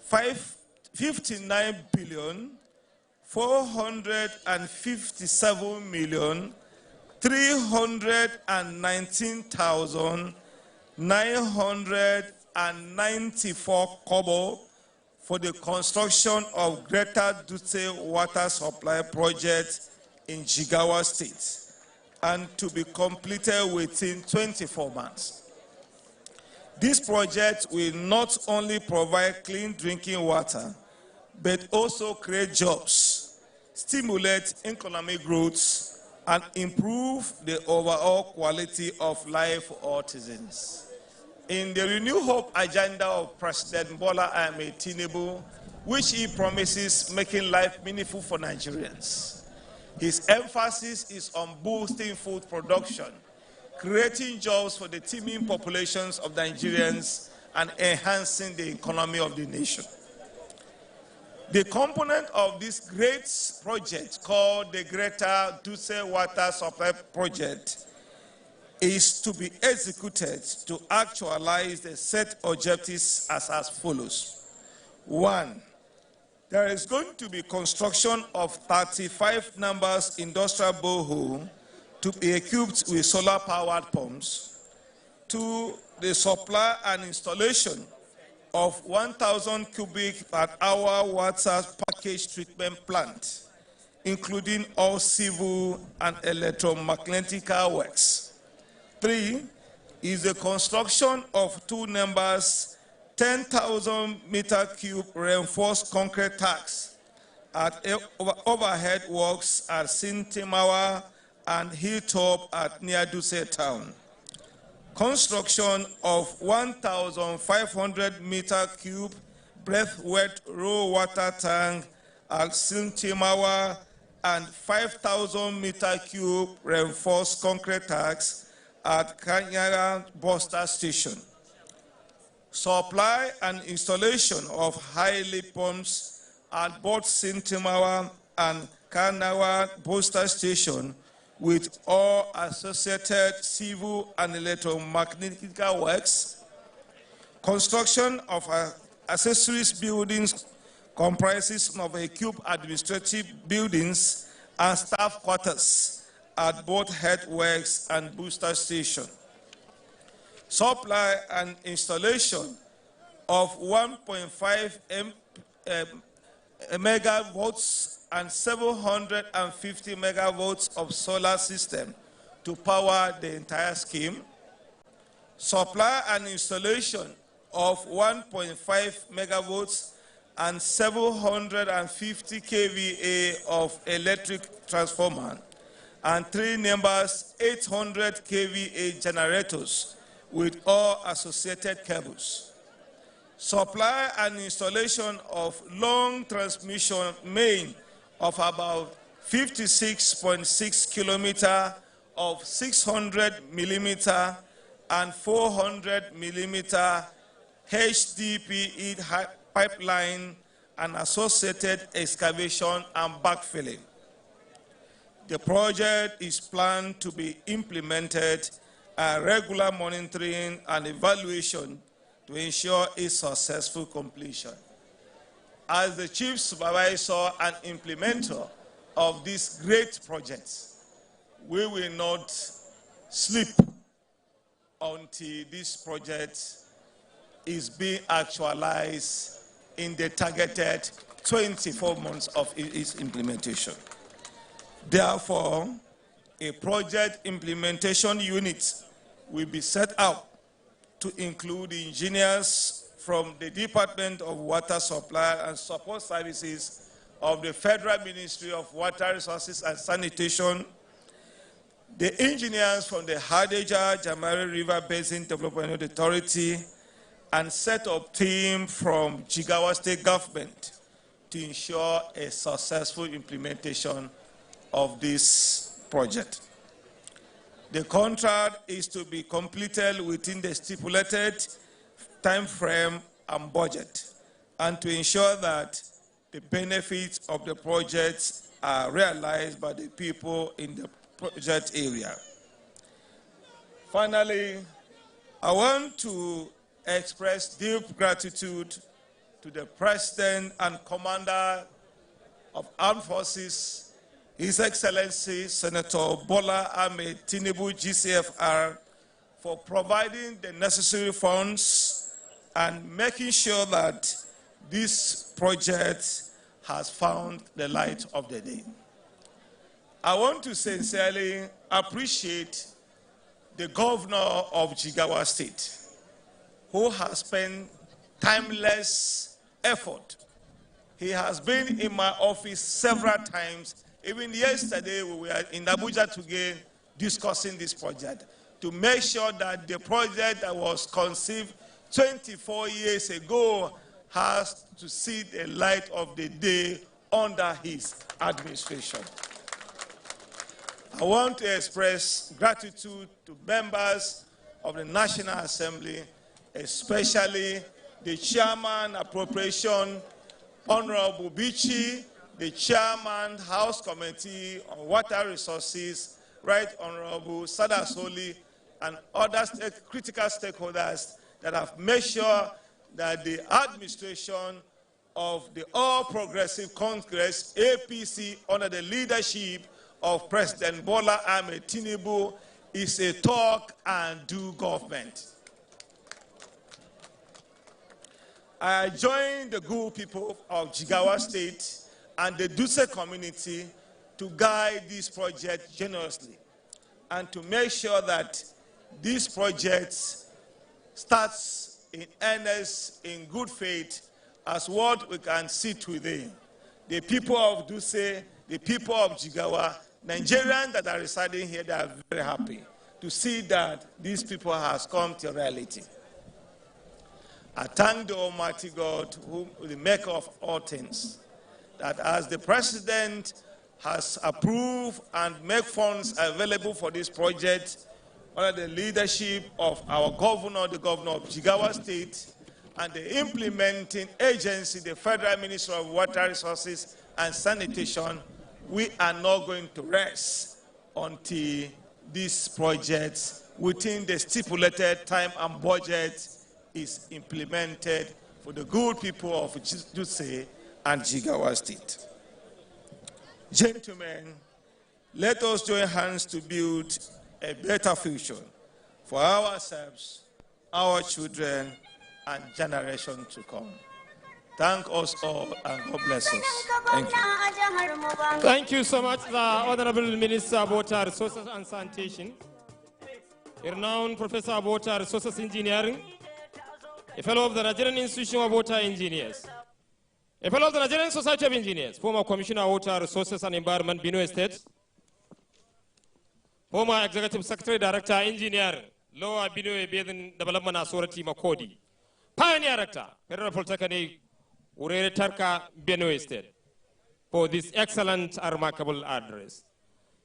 59,459,319,994 kobo for the construction of Greater Dutse Water Supply Project in Jigawa State, and to be completed within 24 months. This project will not only provide clean drinking water, but also create jobs, stimulate economic growth, and improve the overall quality of life for all citizens. In the Renew Hope agenda of President Bola Ahmed Tinubu, which he promises making life meaningful for Nigerians, his emphasis is on boosting food production, creating jobs for the teeming populations of Nigerians, and enhancing the economy of the nation. The component of this great project, called the Greater Dutse Water Supply Project, is to be executed to actualize the set objectives as follows. 1, there is going to be construction of 35 numbers industrial borehole to be equipped with solar-powered pumps. 2, the supply and installation of 1,000 cubic per hour water package treatment plant, including all civil and electromagnetic works. 3 is the construction of 2 numbers 10,000 meter cube reinforced concrete tanks at overhead works at Sintilmawa and Hilltop at near Dutse town. Construction of 1,500 meter cube breath-wet raw water tank at Sintilmawa and 5,000 meter cube reinforced concrete tanks at Kanyara Buster Station. Supply and installation of high-lift pumps at both Sintilmawa and Kanyara Buster Station with all associated civil and electromagnetic works. Construction of accessories buildings comprises of equipped administrative buildings and staff quarters at both headworks and booster station. Supply and installation of 1.5 megavolt and 750 megavolt of solar system to power the entire scheme. Supply and installation of 1.5 megavolt and 750 kVA of electric transformer, and 3 numbers 800 kVA generators with all associated cables. Supply and installation of long transmission main of about 56.6 kilometers of 600 millimeter and 400 millimeter HDPE pipeline and associated excavation and backfilling. The project is planned to be implemented and regular monitoring and evaluation to ensure its successful completion. As the Chief Supervisor and implementer of this great project, we will not sleep until this project is being actualized in the targeted 24 months of its implementation. Therefore, a project implementation unit will be set up to include engineers from the Department of Water Supply and Support Services of the Federal Ministry of Water Resources and Sanitation, the engineers from the Hadejia-Jamari River Basin Development Authority, and set up team from Jigawa State Government to ensure a successful implementation of this project. The contract is to be completed within the stipulated time frame and budget, and to ensure that the benefits of the project are realized by the people in the project area. Finally, I want to express deep gratitude to the President and Commander of Armed Forces, His Excellency Senator Bola Ahmed Tinubu, GCFR, for providing the necessary funds and making sure that this project has found the light of the day. I want to sincerely appreciate the Governor of Jigawa State, who has spent timeless effort. He has been in my office several times. Even yesterday, we were in Abuja together discussing this project to make sure that the project that was conceived 24 years ago has to see the light of the day under his administration. I want to express gratitude to members of the National Assembly, especially the Chairman Appropriation, Honorable Bichi, the Chairman House Committee on Water Resources, Right Honorable Sadasoli, and other critical stakeholders that have made sure that the administration of the All Progressive Congress, APC, under the leadership of President Bola Ahmed Tinubu, is a talk and do government. I join the good people of Jigawa State and the Dutse community to guide this project generously and to make sure that this project starts in earnest, in good faith, as what we can see today. The people of Dutse, the people of Jigawa, Nigerians that are residing here, they are very happy to see that these people has come to reality. I thank the Almighty God, who is the maker of all things, that as the President has approved and made funds available for this project under the leadership of our governor, the governor of Jigawa State, and the implementing agency, the Federal Ministry of Water Resources and Sanitation, we are not going to rest until this project, within the stipulated time and budget, is implemented for the good people of Dutse and Jigawa State. Gentlemen, let us join hands to build a better future for ourselves, our children, and generations to come. Thank us all, and God bless us. Thank you. Thank you so much, the Honorable Minister of Water Resources and Sanitation, a renowned Professor of Water Resources Engineering, a fellow of the Nigerian Institution of Water Engineers. A fellow of the Nigerian Society of Engineers, former Commissioner of Water Resources and Environment, Benue State, former Executive Secretary Director, Engineer, Lower Benue Basin Development Authority, Makodi, Pioneer Director, Federal Polytechnic, Urere Tarka, Benue State, for this excellent and remarkable address.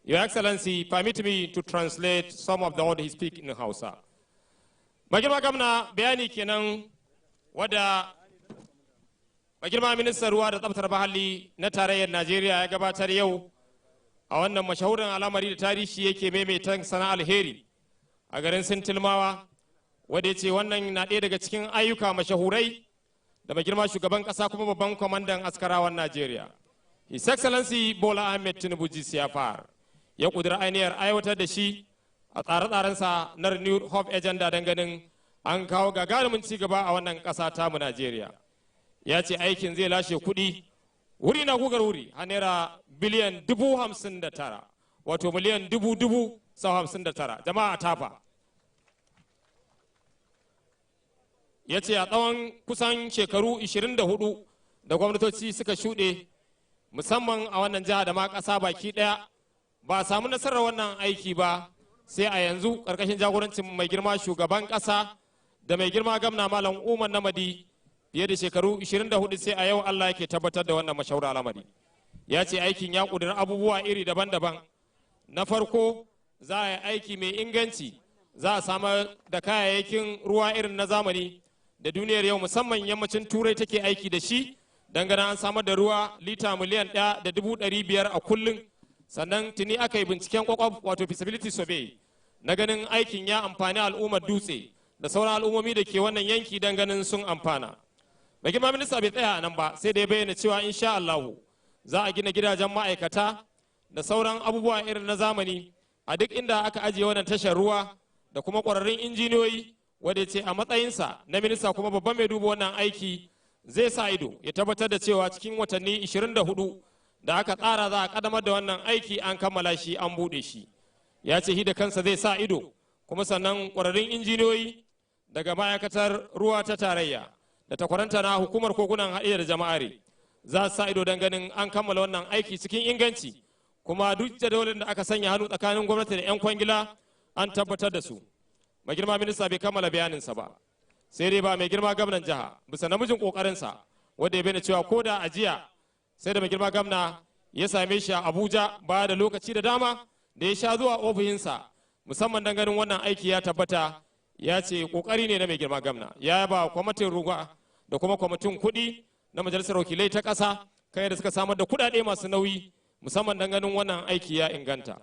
Your Excellency, permit me to translate some of the words he speaks in Hausa. Magirma Gamna, bayani kenan wada Magirma Minister ruwa da tsabtar muhalli na tarayyar Najeriya ya gabatar yau a wannan mashahurin al'amari da tarihi yake maimaitan sana alheri a garin Sintilmawa, wanda yace wannan na ɗaya daga cikin ayyuka mashahurai da Magirma shugaban ƙasa kuma babban kwamandan askarawan Najeriya. His Excellency Bola Ahmed Tinubu GCFR ya kudura ainihar aiwatar da shi a tsare-tsarensa na Renewed Hope Agenda don ganin an kawo gagarumin ci gaba a wannan ƙasa tamu Najeriya. Ya ce aikin zai lashe kuɗi wuri na gugar wuri a naira biliyan 59,000, wato miliyan 59,000. Jama'a tafa. Ya ce a tsawon kusan shekaru 24 da gwamnatoci suka shuɗe musamman a wannan jiha da ma ƙasa baki ɗaya ba a samu nasarar wannan aiki ba sai a yanzu ƙarƙashin jagorancin mai girma shugaban ƙasa da mai girma gamna Malam Umar Namadi fiye da shekaru 24 sai a yau Allah yake tabbatar da wannan mashahurar al'amari. Ya ce aikin ya ƙudiri abubuwa iri daban-daban. Na farko za a yi aiki mai inganci, za a samar da kayayyakin ruwa irin na zamani da duniyar yau musamman yammacin Turai take aiki da shi, dangane an samar da ruwa lita miliyan 1.500 a kullum. Sannan tuni aka yi binciken kwakwaf wato feasibility survey na ganin aikin ya amfani al'ummar Dutse da sauran al'ummomi da ke wannan yanki don ganin sun amfana. Mai girma minista bai tsaya a nan ba sai da ya bayyana cewa insha Allahu za a gina gidajen ma'aikata da sauran abubuwa irin na zamani a duk inda aka ajiye wannan tashar ruwa da kuma ƙwararrun injiniyoyi, wanda ce a matsayinsa na minista kuma babban mai duba wannan aiki zai sa ido ya tabbatar da cewa cikin watanni 24 da aka tsara za a kaddamar da wannan aiki an kammala shi an buɗe shi. Ya ce shi da kansa zai sa ido kuma sannan ƙwararrun injiniyoyi daga ma'aikatar ruwa ta tarayya da takwaranta na hukumar kogunan haɗe da jama'are za su sa ido don ganin an kammala wannan aiki cikin inganci, kuma duk jadawalin da aka sanya hannu tsakanin gwamnati da 'yan kwangila an tabbatar da su. Mai girma minista bai kammala bayaninsa ba sai dai ba mai girma gwamnan jiha bisa namijin ƙoƙarinsa wanda ya bayyana cewa ko da ajiya sai da mai girma gwamna ya same shi a Abuja ba da lokaci da dama da ya sha zuwa ofishinsa musamman don ganin wannan aiki ya tabbata. Ya ce kokari ne na mai girma gwamna, ya ba kwamitin ruwa da kuma kwamitin kuɗi na majalisar wakilai ta ƙasa kai da suka samar da kuɗaɗe masu nauyi musamman don ganin wannan aiki ya inganta.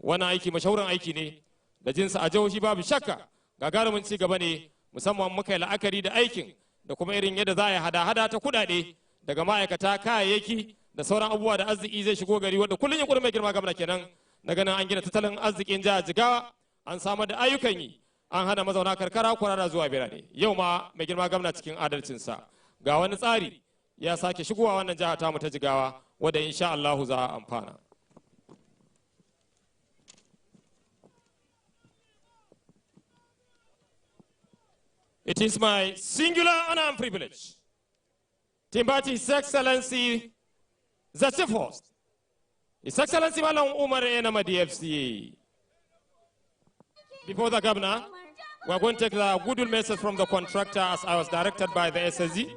Wannan aiki mashahurin aiki ne da jinsa a jihohi babu shakka gagarumin ci gaba ne, musamman muka yi la'akari da aikin da kuma irin yadda za a yi hada-hada ta kuɗaɗe daga ma'aikata, kayayyaki da sauran abubuwa da arziki zai shigo gari, wanda kullum yunkurin mai girma gwamna kenan na ganin an gina tattalin arzikin jihar Jigawa, an samar da ayyukan yi, an hana mazauna karkara kwarara zuwa birane. Yau ma mai girma gwamna cikin adalcinsa ga wani tsari ya sake shigowa wannan jiha tamu ta Jigawa wadda insha Allahu za a amfana. It is my singular honor and privilege to invite His Excellency the Chief Host, His Excellency Malam Umar Namadi FCA. Before the governor, we are going to take the goodwill message from the contractor as I was directed by the SSG.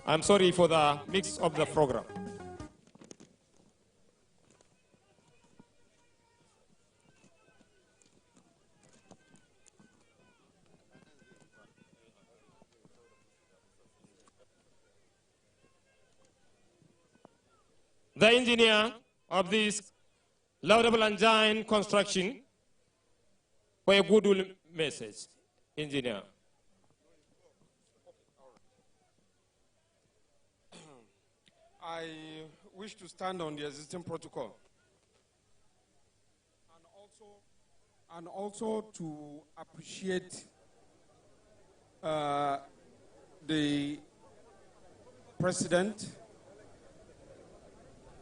I'm sorry for the mix of the program. The engineer of this laudable and giant construction for a goodwill message. Engineer. I wish to stand on the existing protocol and also to appreciate the President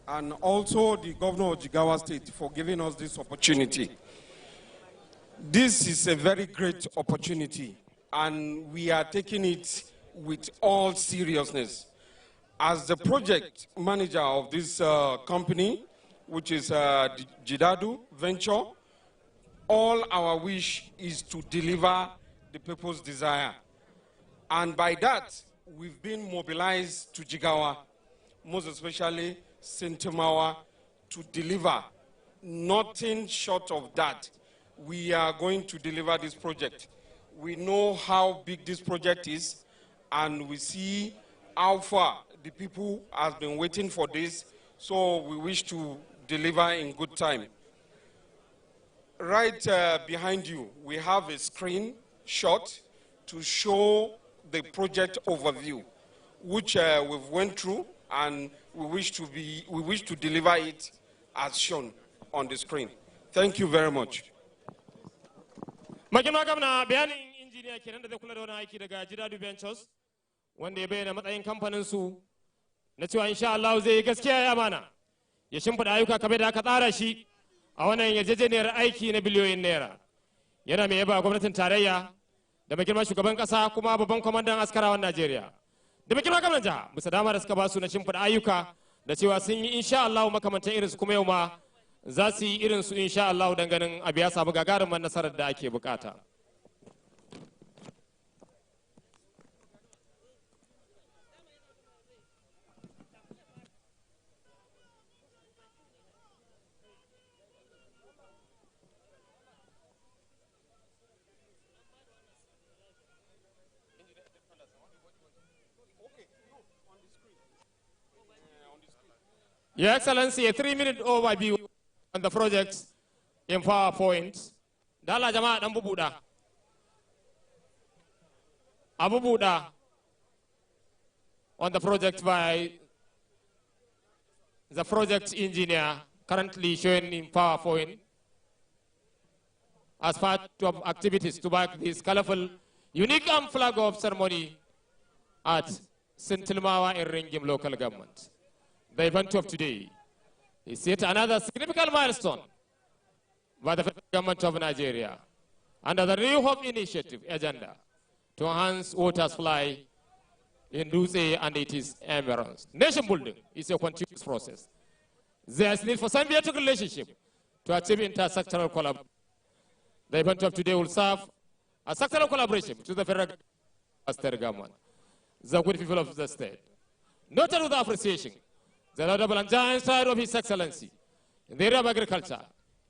and also the Governor of Jigawa State for giving us this opportunity. This is a very great opportunity, and we are taking it with all seriousness. As the project manager of this company, which is Jidadu Venture, all our wish is to deliver the people's desire. And by that, we've been mobilized to Jigawa, most especially Sintilmawa, to deliver. Nothing short of that. We are going to deliver this project. We know how big this project is, and we see how far the people have been waiting for this, so we wish to deliver in good time. Right behind you, we have a screen shot to show the project overview, which we've went through, and we wish to deliver it as shown on the screen. Thank you very much. Magana gamna bayanin injiniya kenan da zai kula da wani aiki daga Jidadu Ventures wanda ya bayyana matsayin kamfanin su na cewa insha Allah zai yi gaskiya ya amana ya shimfida ayyuka kamar da aka tsara shi a wannan yarjejeniyar aiki na biliyoyin naira. Yana mai yaba gwamnatin tarayya da mai girma shugaban kasa kuma babban kwamandan askarawan Najeriya da mai girma gwamnatin jiha bisa dama da suka ba su na shimfida ayyuka da cewa sun yi insha Allah makamantan irinsu kuma yau ma za su yi irinsu insha Allah dan ganin abu ya samu gagarumin nasarar da ake bukata. Your Excellency, a 3-minute overview on the project in PowerPoint. Dala jama'a dan bubuda. Abubuda on the project by the project engineer currently showing in PowerPoint as part of activities to back this colorful, unique and flag off ceremony at Sintilmawa in Ringim local government. The event of today is yet another significant milestone by the federal government of Nigeria under the New Hope Initiative agenda to enhance water supply in Dutse and its environs. Nation building is a continuous process. There is need for symbiotic relationship to achieve intersectoral collaboration. The event of today will serve as sectoral collaboration to the federal state government, the good people of the state. Noted with appreciation the laudable and giant side of His Excellency in the area of agriculture,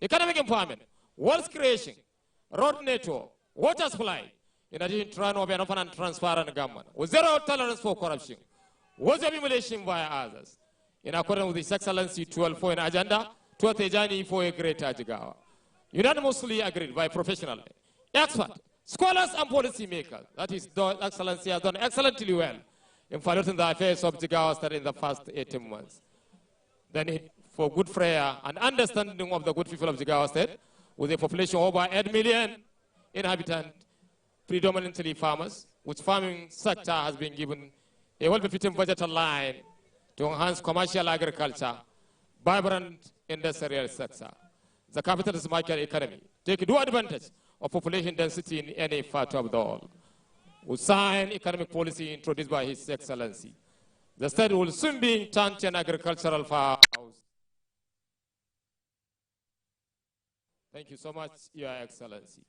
economic empowerment, wealth creation, road network, water supply, in addition to run over and transparent government, with zero tolerance for corruption, was emulation by others, in accordance with His Excellency 12-point agenda towards a journey for a greater Jigawa. Unanimously agreed by professional, experts, scholars and policy makers that His Excellency has done excellently well in following the affairs of Jigawa State in the past 18 months. The need for good prayer and understanding of the good people of Jigawa State, with a population of over 8 million inhabitants, predominantly farmers, which farming sector has been given a well-befitting budget line to enhance commercial agriculture, vibrant industrial sector. The capitalist market economy take due advantage of population density in any part of the world. Will sign economic policy introduced by His Excellency. The state will soon be turned to an agricultural farmhouse. Thank you so much, Your Excellency.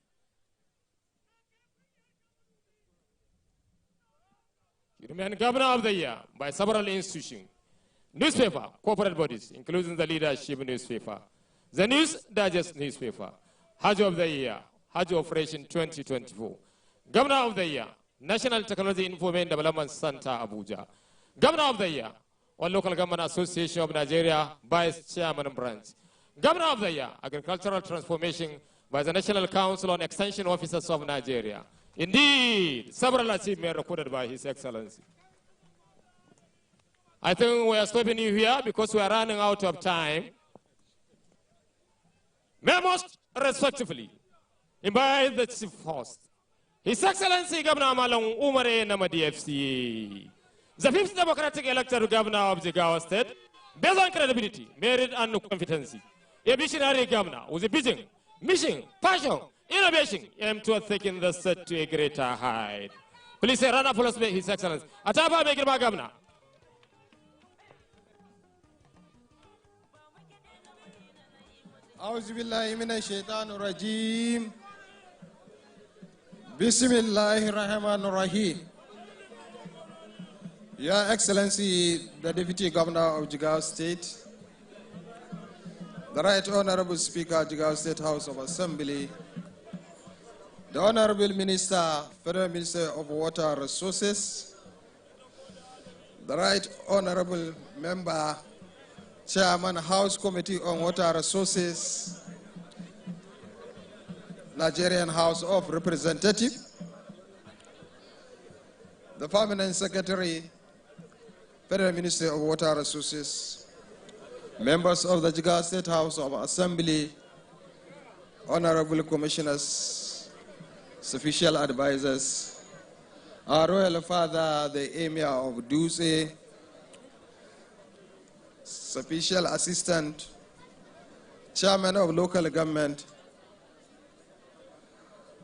You remain Governor of the Year by several institutions, newspaper, corporate bodies, including the leadership newspaper, the News Digest newspaper, Hajj of the Year, Hajj Operation 2024, Governor of the Year, National Technology Information Development Center, Abuja. Governor of the Year, or Local Government Association of Nigeria, Vice Chairman Branch. Governor of the Year, Agricultural Transformation by the National Council on Extension Officers of Nigeria. Indeed, several achievements recorded by His Excellency. I think we are stopping you here because we are running out of time. May I most respectfully invite the Chief Host, His Excellency Governor Malong Umare Namadi FCA, the 5th Democratic elected Governor of Jigawa State, based on credibility, merit, and competency. A visionary governor with a vision, mission, passion, innovation, aimed toward taking the state to a greater height. Please say, run up, His Excellency. Ataba Megirma Governor. أعوذ بالله من الشيطان الرجيم. بسم الله الرحمن الرحيم. Your Excellency, the Deputy Governor of Jigawa State, the Right Honorable Speaker, Jigawa State House of Assembly, the Honorable Minister, Federal Minister of Water Resources, the Right Honorable Member, Chairman, House Committee on Water Resources, Nigerian House of Representatives, the Permanent Secretary, Federal Ministry of Water Resources, members of the Jigawa State House of Assembly, honorable commissioners, official advisors, our royal father, the Emir of Dutse, official assistant, chairman of local government,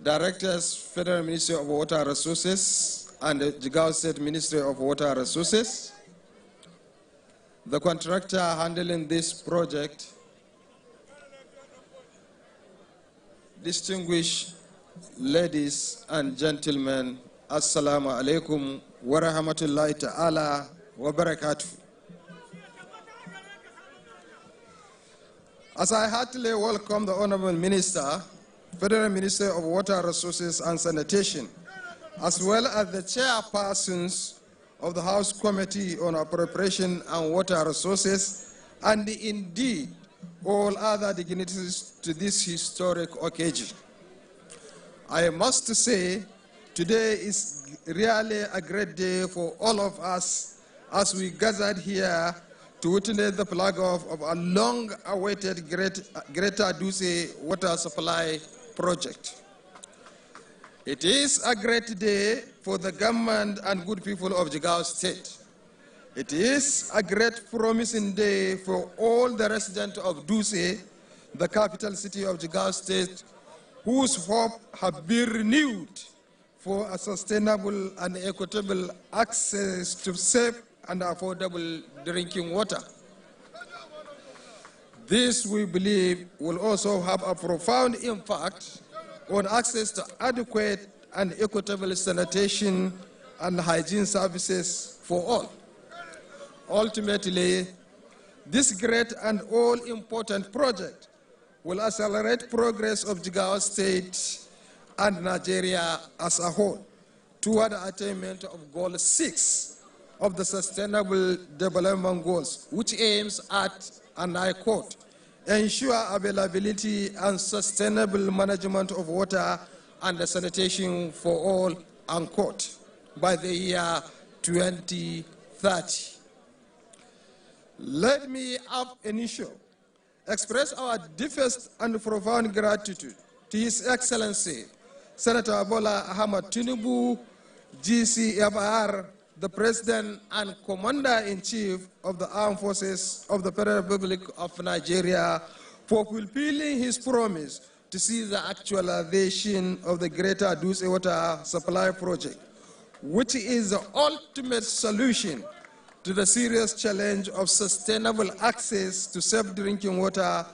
directors, Federal Ministry of Water Resources and the Jigawa State Ministry of Water Resources, the contractor handling this project, distinguished ladies and gentlemen, Assalamu alaikum wa rahmatullahi ta'ala wa barakatuh. As I heartily welcome the Honorable Minister, Federal Minister of Water Resources and Sanitation, as well as the chairpersons of the House Committee on Appropriation and Water Resources, and indeed all other dignitaries to this historic occasion. I must say, today is really a great day for all of us as we gathered here to witness the flag off of a long-awaited Greater Dutse water supply project. It is a great day for the government and good people of Jigawa State. It is a great promising day for all the residents of Dutse, the capital city of Jigawa State, whose hope have been renewed for a sustainable and equitable access to safe and affordable drinking water. This, we believe, will also have a profound impact on access to adequate and equitable sanitation and hygiene services for all. Ultimately, this great and all-important project will accelerate progress of Jigawa State and Nigeria as a whole toward the attainment of Goal 6 of the Sustainable Development Goals, which aims at, and I quote, ensure availability and sustainable management of water and sanitation for all, unquote, by the year 2030. Let me ab initio express our deepest and profound gratitude to His Excellency, Senator Bola Ahmed Tinubu, GCFR, the President and Commander-in-Chief of the Armed Forces of the Federal Republic of Nigeria, for fulfilling his promise to see the actualization of the Greater Dutse Water Supply Project, which is the ultimate solution to the serious challenge of sustainable access to safe drinking water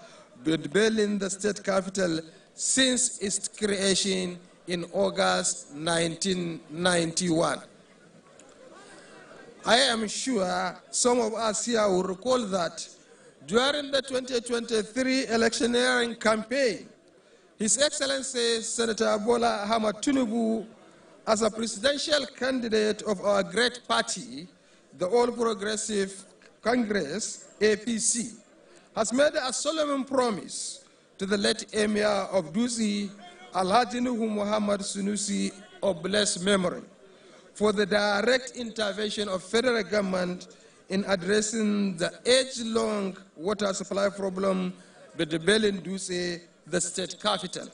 bedwelling the state capital since its creation in August 1991. I am sure some of us here will recall that during the 2023 electioneering campaign, His Excellency Senator Bola Ahmed Tinubu, as a presidential candidate of our great party, the All Progressive Congress, APC, has made a solemn promise to the late Emir of Dutse, Alhaji Nuhu Muhammad Sunusi, of blessed memory, for the direct intervention of federal government in addressing the age-long water supply problem bedwelling Dutse, the state capital.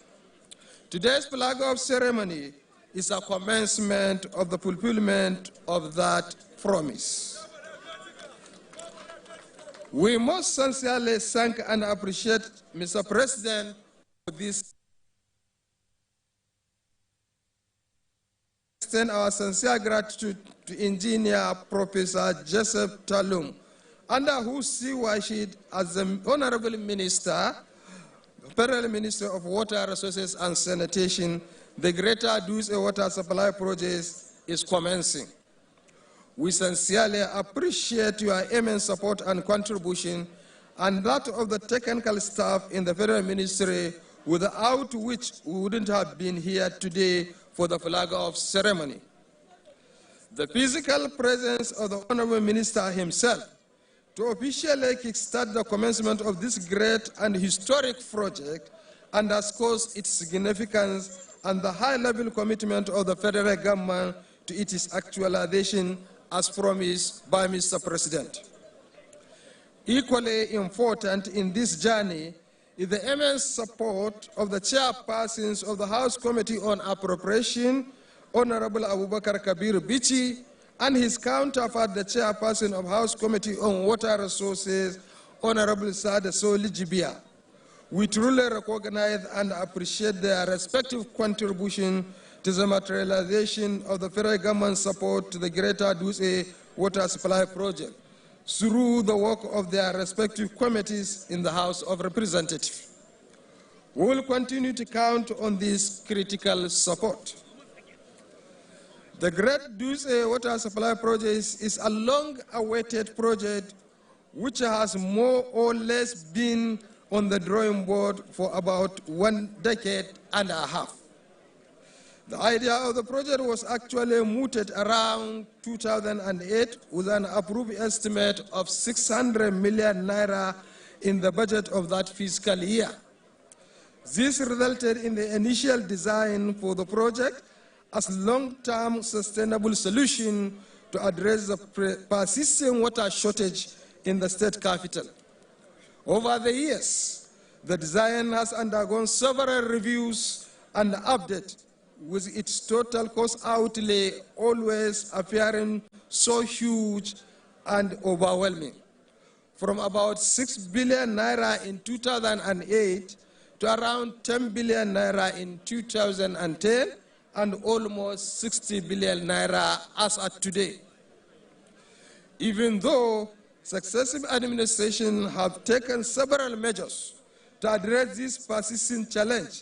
Today's flag-off ceremony is a commencement of the fulfillment of that promise. We most sincerely thank and appreciate Mr. President for this. Extend our sincere gratitude to Engineer Professor Joseph Talum, under whose stewardship as the Honorable Minister Federal Ministry of Water Resources and Sanitation, the Greater Dutse Water Supply Project is commencing. We sincerely appreciate your immense support and contribution, and that of the technical staff in the Federal Ministry, without which we wouldn't have been here today for the flag-off ceremony. The physical presence of the Honorable Minister himself to officially kickstart the commencement of this great and historic project underscores its significance and the high-level commitment of the federal government to its actualization as promised by Mr. President. Equally important in this journey is the immense support of the chairpersons of the House Committee on Appropriation, Honorable Abubakar Kabir Bichi, and his counterpart, the chairperson of House Committee on Water Resources, Honorable Sada Soli Jibia. We truly recognize and appreciate their respective contribution to the materialization of the federal government's support to the Greater Dutse Water Supply Project through the work of their respective committees in the House of Representatives. We will continue to count on this critical support. The Great Dutse Water Supply Project is a long-awaited project which has more or less been on the drawing board for about 1 decade and a half. The idea of the project was actually mooted around 2008 with an approved estimate of 600 million naira in the budget of that fiscal year. This resulted in the initial design for the project as a long-term sustainable solution to address the persisting water shortage in the state capital. Over the years, the design has undergone several reviews and updates, with its total cost outlay always appearing so huge and overwhelming. From about 6 billion naira in 2008 to around 10 billion naira in 2010, and almost 60 billion naira as at today. Even though successive administrations have taken several measures to address this persistent challenge,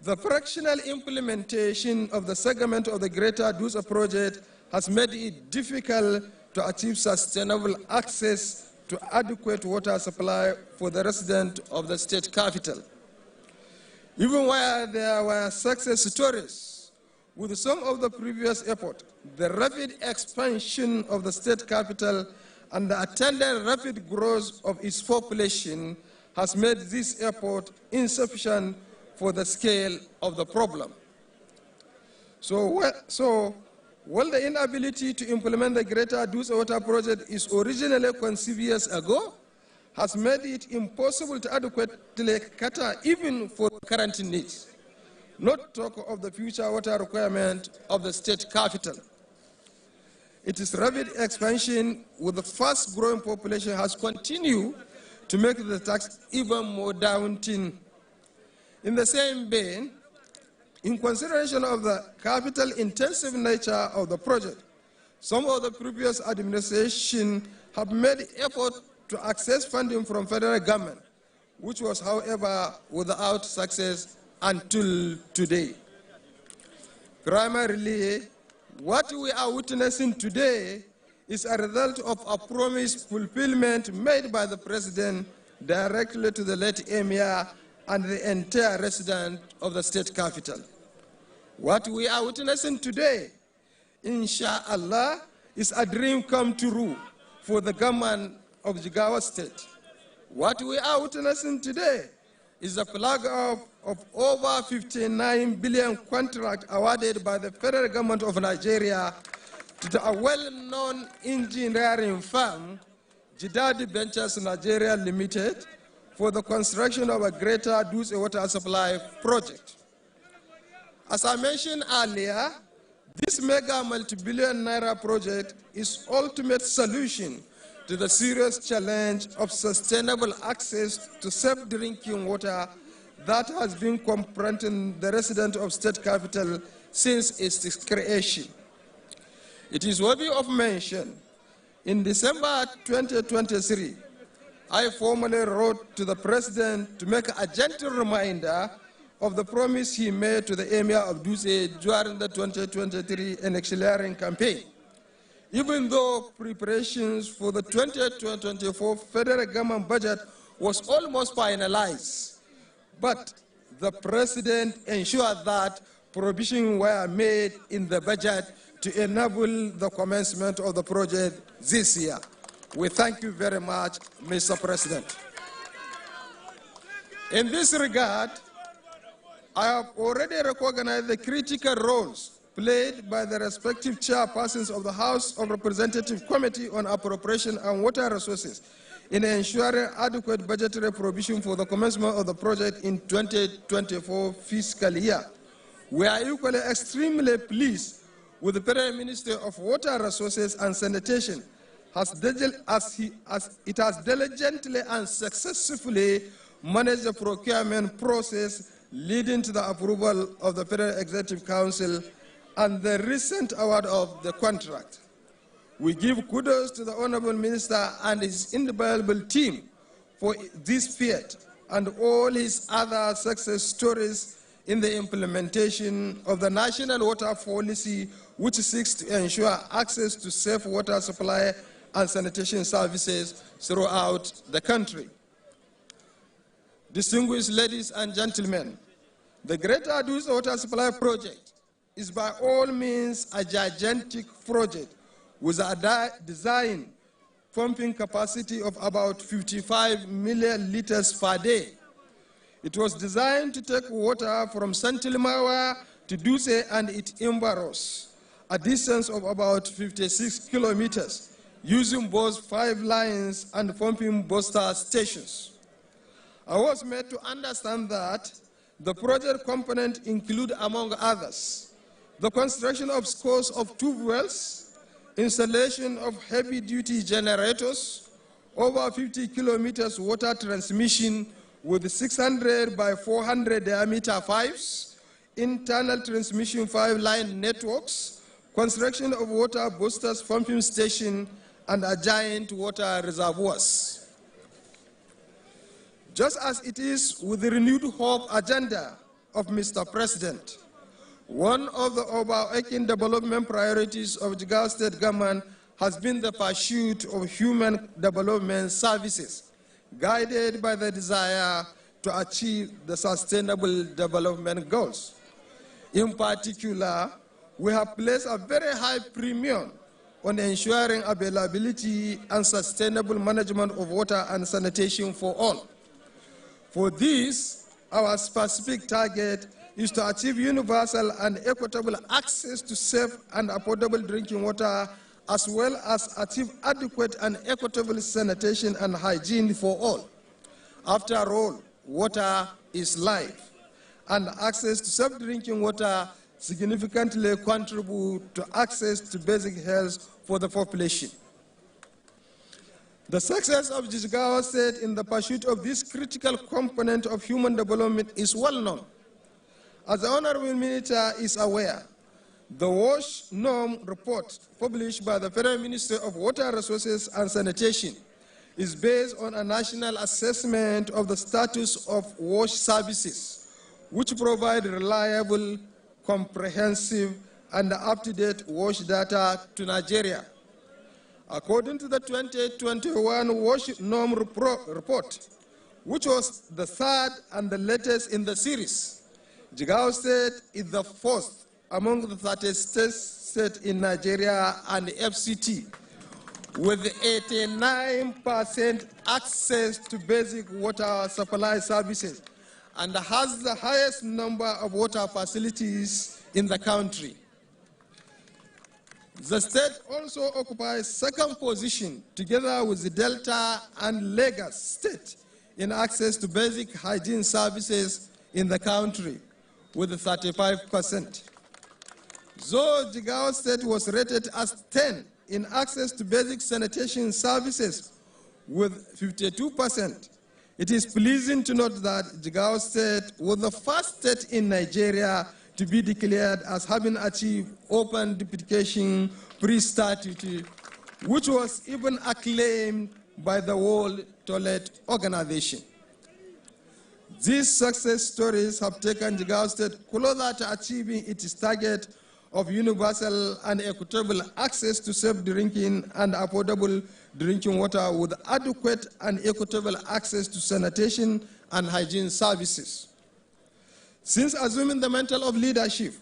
the fractional implementation of the segment of the Greater Dutse project has made it difficult to achieve sustainable access to adequate water supply for the residents of the state capital. Even while there were success stories with some of the previous efforts, the rapid expansion of the state capital and the attendant rapid growth of its population has made this effort insufficient for the scale of the problem. So while the inability to implement the Greater Dutse Water Project is originally conceived years ago, has made it impossible to adequately cater even for current needs, not talk of the future water requirement of the state capital. Its rapid expansion with the fast-growing population has continued to make the task even more daunting. In the same vein, in consideration of the capital-intensive nature of the project, some of the previous administration have made effort to access funding from federal government, which was, however, without success until today. Primarily, what we are witnessing today is a result of a promise fulfillment made by the President directly to the late Emir and the entire resident of the state capital. What we are witnessing today, inshallah, is a dream come true for the government of Jigawa state. What we are witnessing today is a flag of over 59 billion contract awarded by the federal government of Nigeria to a well-known engineering firm, Jigawa Ventures Nigeria Limited, for the construction of a Greater Dutse Water Supply project. As I mentioned earlier, this mega multi-billion naira project is ultimate solution to the serious challenge of sustainable access to safe drinking water that has been confronting the residents of state capital since its creation. It is worthy of mention, in December 2023, I formally wrote to the President to make a gentle reminder of the promise he made to the Emir of Dutse during the 2023 electioneering campaign. Even though preparations for the 2024 federal government budget was almost finalized, but the President ensured that provisions were made in the budget to enable the commencement of the project this year. We thank you very much, Mr. President. In this regard, I have already recognized the critical roles played by the respective chairpersons of the House of Representatives Committee on Appropriation and Water Resources in ensuring adequate budgetary provision for the commencement of the project in 2024 fiscal year. We are equally extremely pleased with the Federal Ministry of Water Resources and Sanitation as it has diligently and successfully managed the procurement process leading to the approval of the Federal Executive Council and the recent award of the contract. We give kudos to the Honorable Minister and his invaluable team for this feat and all his other success stories in the implementation of the National Water Policy, which seeks to ensure access to safe water supply and sanitation services throughout the country. Distinguished ladies and gentlemen, the Greater Dutse Water Supply Project is by all means a gigantic project with a design pumping capacity of about 55 million liters per day. It was designed to take water from Sintilmawa to Dutse and its environs, a distance of about 56 kilometers, using both 5 lines and pumping booster stations. I was made to understand that the project component include, among others, the construction of scores of tube wells, installation of heavy-duty generators, over 50 kilometers water transmission with 600 by 400 diameter pipes, internal transmission 5-line networks, construction of water boosters pumping station, and a giant water reservoirs. Just as it is with the renewed hope agenda of Mr. President, one of the overarching development priorities of Jigawa State Government has been the pursuit of human development services, guided by the desire to achieve the sustainable development goals. In particular, we have placed a very high premium on ensuring availability and sustainable management of water and sanitation for all. For this, our specific target is to achieve universal and equitable access to safe and affordable drinking water, as well as achieve adequate and equitable sanitation and hygiene for all. After all, water is life, and access to safe drinking water significantly contribute to access to basic health for the population. The success of Jigawa State in the pursuit of this critical component of human development is well known. As the Honorable Minister is aware, the WASH norm report published by the Federal Ministry of Water Resources and Sanitation is based on a national assessment of the status of WASH services, which provide reliable, comprehensive, and up-to-date WASH data to Nigeria. According to the 2021 WASH norm report, which was the third and the latest in the series, Jigawa State is the first among the 30 states in Nigeria and FCT, with 89% access to basic water supply services, and has the highest number of water facilities in the country. The state also occupies second position, together with the Delta and Lagos State, in access to basic hygiene services in the country, with 35%. Though Jigawa State was rated as 10 in access to basic sanitation services with 52%, it is pleasing to note that Jigawa State was the first state in Nigeria to be declared as having achieved open defecation free statute, which was even acclaimed by the World toilet organization. These success stories have taken Jigawa State closer to achieving its target of universal and equitable access to safe drinking and affordable drinking water with adequate and equitable access to sanitation and hygiene services. Since assuming the mantle of leadership,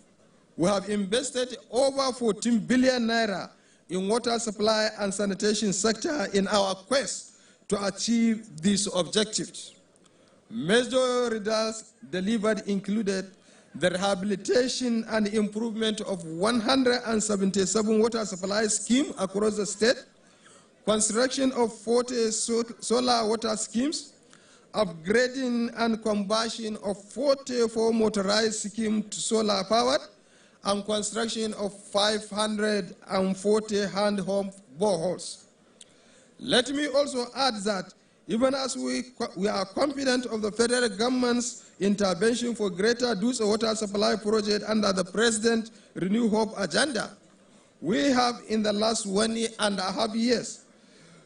we have invested over 14 billion naira in water supply and sanitation sector in our quest to achieve these objectives. Major results delivered included the rehabilitation and improvement of 177 water supply schemes across the state, construction of 40 solar water schemes, upgrading and conversion of 44 motorized schemes to solar powered, and construction of 540 hand-home boreholes. Let me also add that even as we are confident of the federal government's intervention for greater Dutse water supply project under the President Renew Hope agenda, we have in the last 1.5 years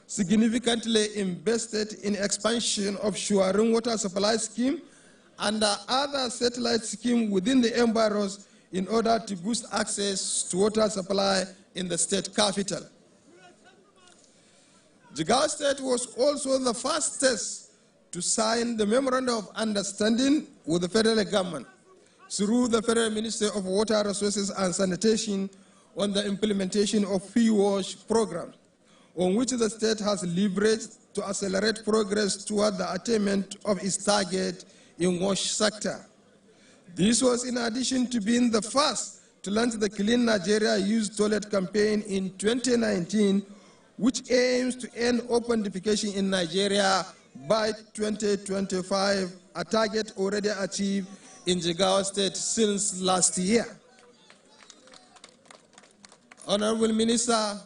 significantly invested in expansion of Shuaring water supply scheme and other satellite schemes within the environs in order to boost access to water supply in the state capital. Jigawa State was also the fastest to sign the Memorandum of Understanding with the federal government through the Federal Ministry of Water Resources and Sanitation on the implementation of Free Wash program, on which the state has leveraged to accelerate progress toward the attainment of its target in wash sector. This was in addition to being the first to launch the Clean Nigeria Youth Toilet campaign in 2019, which aims to end open defecation in Nigeria by 2025, a target already achieved in Jigawa State since last year. Honorable Minister,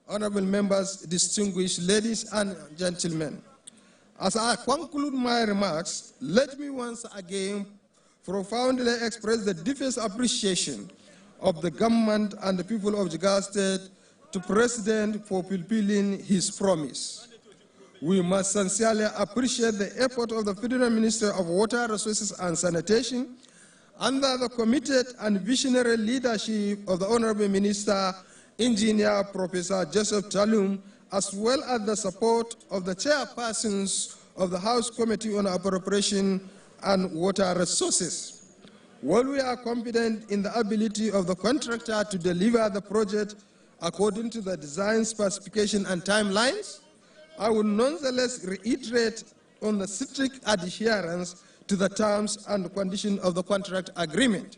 honorable members, distinguished ladies and gentlemen, as I conclude my remarks, let me once again profoundly express the deepest appreciation of the government and the people of Jigawa State to President for fulfilling his promise. We must sincerely appreciate the effort of the Federal Ministry of Water Resources and Sanitation under the committed and visionary leadership of the Honorable Minister, Engineer Professor Joseph Talum, as well as the support of the chairpersons of the House Committee on Appropriation and Water Resources. While we are confident in the ability of the contractor to deliver the project according to the design specification and timelines, I will nonetheless reiterate on the strict adherence to the terms and conditions of the contract agreement.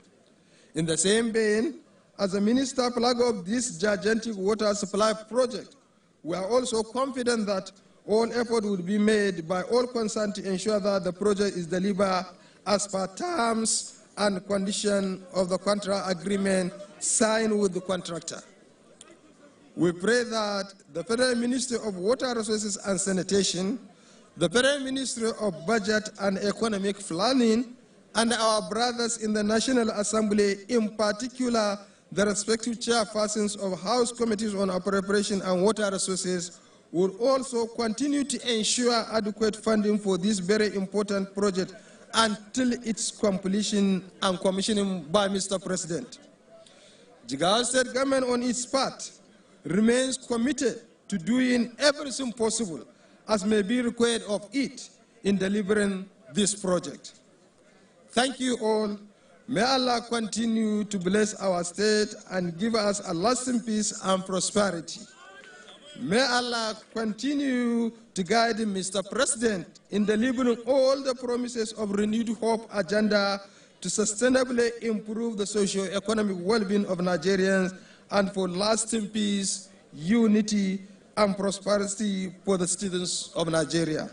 In the same vein, as the Minister flag of this gigantic water supply project, we are also confident that all effort will be made by all concerned to ensure that the project is delivered as per terms and conditions of the contract agreement signed with the contractor. We pray that the Federal Ministry of Water Resources and Sanitation, the Federal Ministry of Budget and Economic Planning, and our brothers in the National Assembly, in particular the respective chairpersons of House Committees on Appropriation and Water Resources, will also continue to ensure adequate funding for this very important project until its completion and commissioning by Mr. President. Jigawa State government on its part remains committed to doing everything possible as may be required of it in delivering this project. Thank you all. May Allah continue to bless our state and give us a lasting peace and prosperity. May Allah continue to guide Mr. President in delivering all the promises of Renewed Hope agenda to sustainably improve the socio-economic well-being of Nigerians and for lasting peace, unity, and prosperity for the citizens of Nigeria.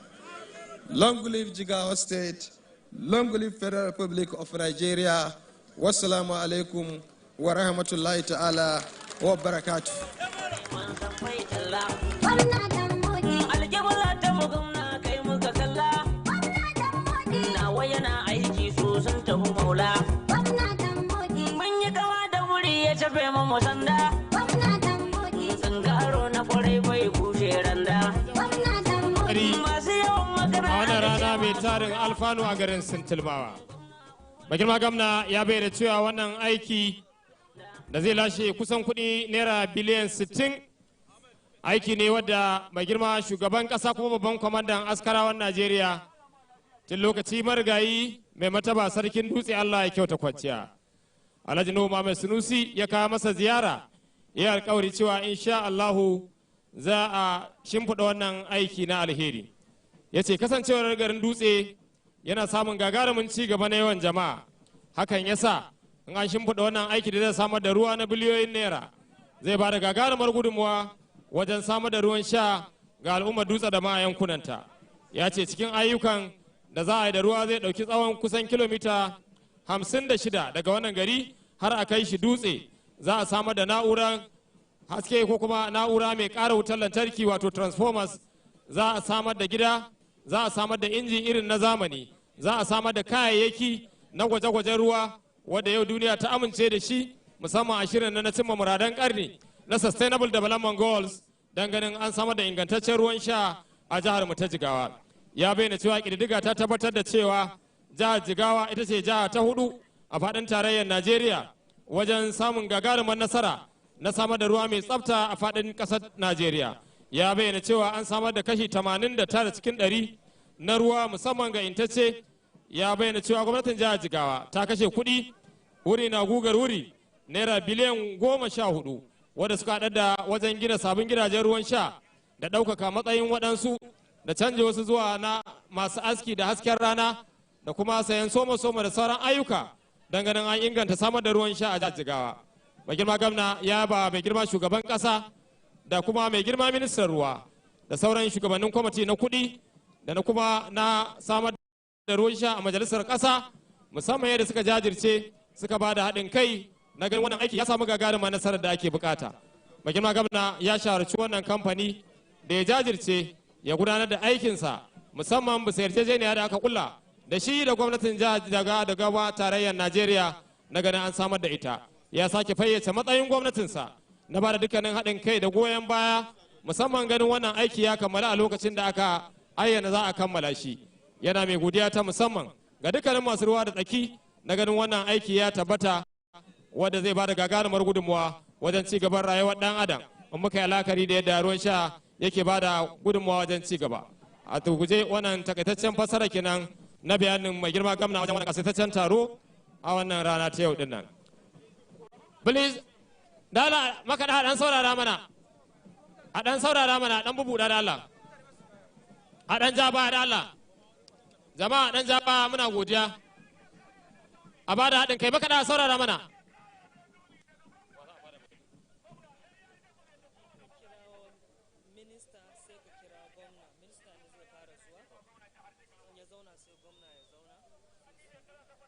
Long live Jigawa State, long live Federal Republic of Nigeria. Wassalamu alaikum wa rahmatullahi ta'ala wa barakatuh. Ready? wannan rana mai tarin alfanu a garin Sintilmawa. Mai girma gwamna ya bayyana cewa wannan aiki da zai lashe kusan kuɗi naira biliyan 60 aiki ne wadda mai girma shugaban ƙasa kuma babban kwamandan askarawan Najeriya tun lokaci marigayi mai mataba sarkin dutse Allah ya kyauta kwanciya. Alhaji Nuhu Muhammad Sunusi ya kawo masa ziyara ya alkawari cewa insha Allahu za a shimfiɗa wannan aiki na alheri. Ya ce kasancewar garin dutse yana samun gagarumin ci gaba na yawan jama'a, hakan ya sa in an shimfiɗa wannan aiki da zai samar da ruwa na biliyoyin naira zai ba da gagarumar gudunmuwa wajen samar da ruwan sha ga al'ummar dutse da ma yankunanta. Ya ce cikin ayyukan da za a yi da ruwa zai ɗauki tsawon kusan kilomita 56 daga wannan gari har a kai shi dutse. Za a samar da na'urar haske ko kuma na'ura mai ƙara wutar lantarki wato transformers. Za a samar da gida, za a samar da injin irin na zamani, za a samar da kayayyaki na gwaje-gwajen ruwa wadda yau duniya ta amince da shi musamman a shirin na cimma muradan karni na sustainable development goals don ganin an samar da ingantaccen ruwan sha a jihar mu ta Jigawa. Ya bayyana cewa ƙididdiga ta tabbatar da cewa jihar Jigawa ita ce jiha ta 4 a faɗin tarayyar Najeriya wajen samun gagarumar nasara na samar da ruwa mai tsafta a faɗin ƙasar Najeriya. Ya bayyana cewa an samar da kashi 89 cikin 100 na ruwa musamman ga intacce. Ya bayyana cewa gwamnatin jihar Jigawa ta kashe kuɗi wuri na gugar wuri naira biliyan 14 wadda suka haɗa da wajen gina sabon gidajen ruwan sha da ɗaukaka matsayin waɗansu da canje wasu zuwa na masu aski da hasken rana da kuma sayan soma-soma da sauran ayyuka don ganin an inganta samar da ruwan sha a jihar Jigawa. Mai girma gwamna ya ba mai girma shugaban ƙasa da kuma mai girma ministan ruwa da sauran shugabannin kwamiti na kuɗi da na kuma na samar da ruwan sha a majalisar ƙasa musamman yadda suka jajirce suka ba da haɗin kai na ganin wannan aiki ya samu gagarumar nasarar da ake bukata. Mai girma gwamna ya shawarci wannan kamfani da ya jajirce ya gudanar da aikinsa musamman bisa yarjejeniya da aka kulla da shi da gwamnatin jihar da gaba tarayyar Najeriya na ganin an samar da ita. Ya sake fayyace matsayin gwamnatinsa na ba da dukkanin haɗin kai da goyon baya musamman ganin wannan aiki ya kammala a lokacin da aka ayyana za a kammala shi. Yana mai godiya ta musamman ga dukkanin masu ruwa da tsaki na ganin wannan aiki ya tabbata wadda zai ba da gagarumar gudunmuwa wajen ci gaban rayuwar ɗan adam in muka yi alakari da yadda ruwan sha yake ba da gudunmuwa wajen ci gaba. A turguje wannan takaitaccen fassara kenan na bayanin mai girma gwamna wajen wannan kasaitaccen taro a wannan rana ta yau din nan. Please, dala makaɗa a ɗan saurara mana, a ɗan saurara mana, ɗan bubuɗa da Allah, a ɗan ja baya da Allah, jama'a ɗan ja baya muna godiya, a ba da haɗin kai makaɗa a saurara mana.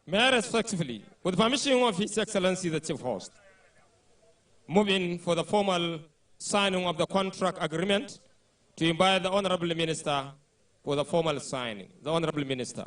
May I respectfully, with permission of His Excellency the Chief Host, move in for the formal signing of the contract agreement to invite the Honorable Minister for the formal signing. The Honorable Minister.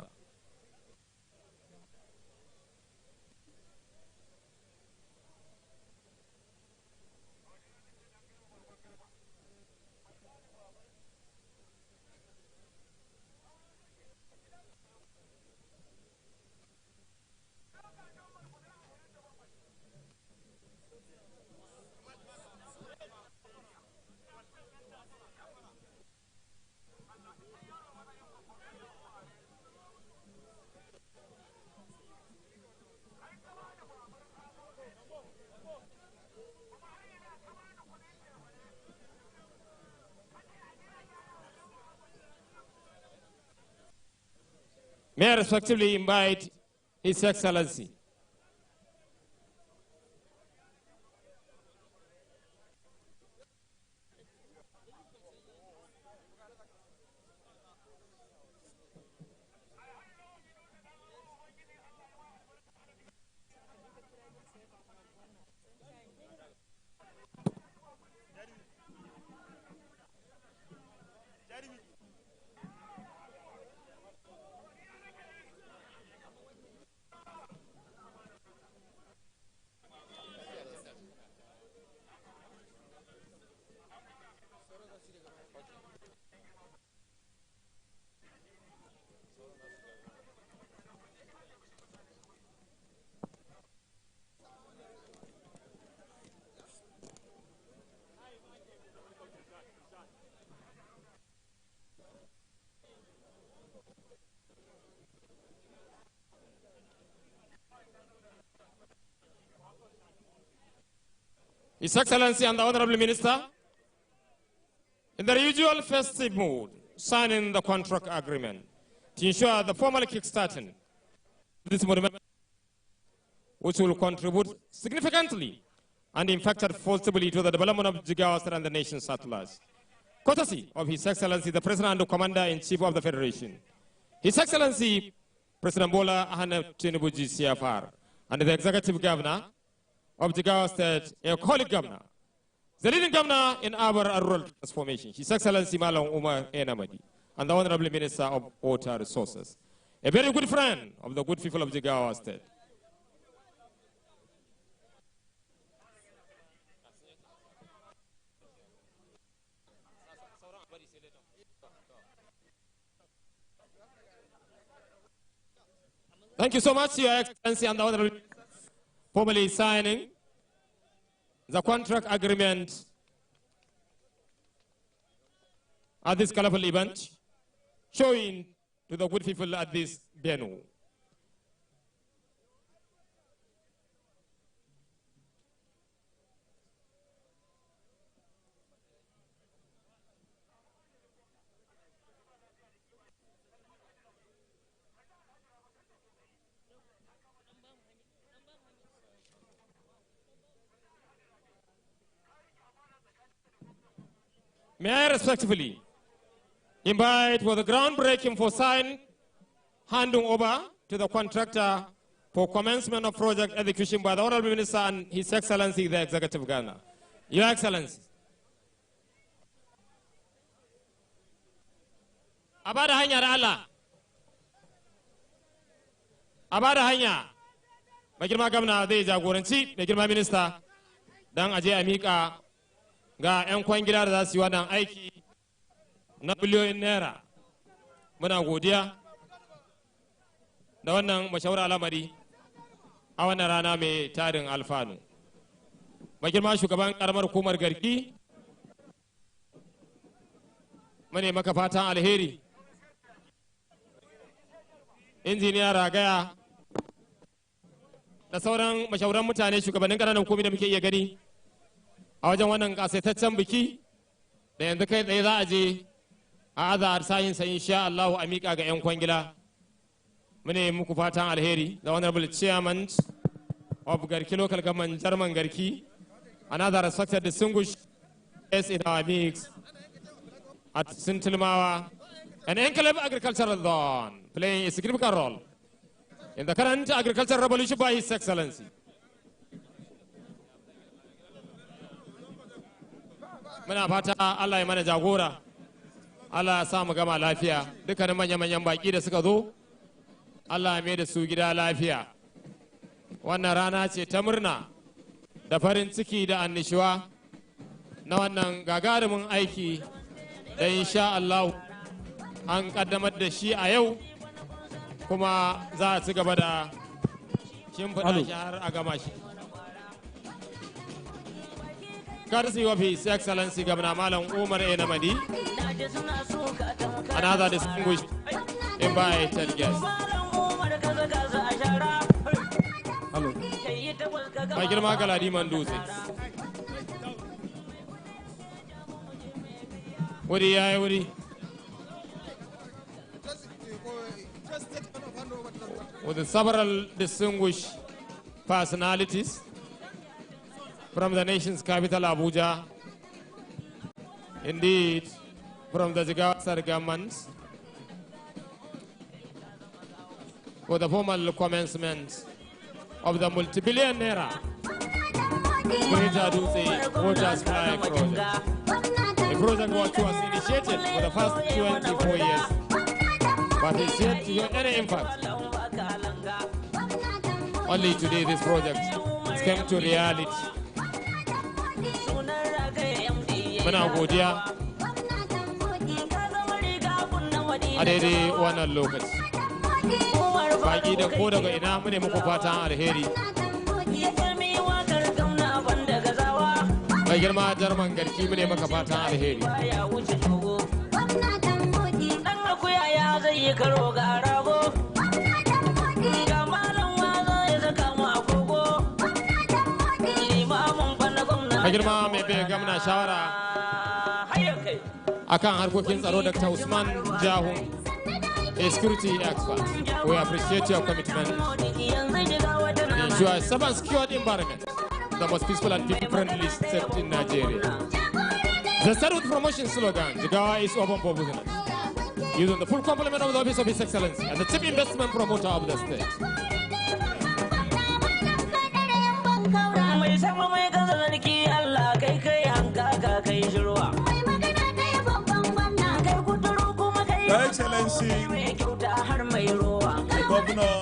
May I respectively invite His Excellency His Excellency and the Honorable Minister, in their usual festive mood, signing the contract agreement to ensure the formal kickstarting of this monument, which will contribute significantly and impacted forcibly to the development of Jigawa State and the nation's at large. Courtesy of His Excellency, the President and Commander-in-Chief of the Federation, His Excellency, President Bola Ahmed Tinubu CFR, and the Executive Governor of Jigawa State, a colleague governor, the leading governor in urban and rural transformation, His Excellency Malam Umar Enamadi, and the Honorable Minister of Water Resources, a very good friend of the good people of Jigawa State. Thank you so much, Your Excellency and the Honorable, formally signing the contract agreement at this colorful event, showing to the good people at this venue. May I respectfully invite for the groundbreaking for sign handing over to the contractor for commencement of project execution by the Honorable Minister and His Excellency, the Executive Governor. Your Excellency. Abada hanya da Allah. Abada hanya. Mai girma gwamna zai jagoranci mai girma minista don aje a miƙa ga 'yan kwangila da za su yi wannan aiki na biliyoyin naira. Muna godiya da wannan mashawar al'amari a wannan rana mai tarin alfanu. Mai girma shugaban karamar hukumar Garki, mune maka fatan alheri. Injiniya Ragaya da sauran mashahuran mutane shugabannin ƙananan hukumi da muke iya gani a wajen wannan kasaitaccen biki da yanzu kai tsaye za a je a azahar sayinsa insha Allah a miƙa ga 'yan kwangila. Mune muku fatan alheri. The Honorable Chairman of Garki Local Government, German Garki, another respected distinguished guest in our mix at Sintilmawa, an enclave agricultural zone playing a significant role in the current agricultural revolution by His Excellency. Muna fata Allah ya mana jagora, Allah ya sa mu gama lafiya. Dukkanin manya-manyan baki da suka zo, Allah ya mai da su gida lafiya. Wannan rana ce ta murna da farin ciki da annishuwa na wannan gagarumin aiki da insha Allah an kaddamar da shi a yau, kuma za a ci gaba da shimfiɗa shi har a gama shi. Courtesy of His Excellency Governor Malam Umar Enamadi, another distinguished invited guest. Hello. Mai girma Galadiman Dutse. Wuri ya yi wuri. With several distinguished personalities from the nation's capital, Abuja, indeed from the Jigawa State government, for the formal commencement of the multi-billion naira Greater Dutse Water Supply Project. A project which was initiated for the past 24 years, but is yet to have any impact. Only today this project came to reality. Muna godiya a daidai wannan lokaci. Baki da ko daga ina mune muku fatan alheri. Mai girma Jarman Garki mune maka fatan alheri. Mai girma mai bai gamna shawara akan harkokin tsaro Dr. Usman Jahu, a security expert. We appreciate your commitment to ensure a safe and secured environment, the most peaceful and people-friendly state in Nigeria. The start with promotion slogan, Jigawa is open for business, using the full complement of the Office of His Excellency and the chief investment promoter of the state. Your Excellency, the Governor,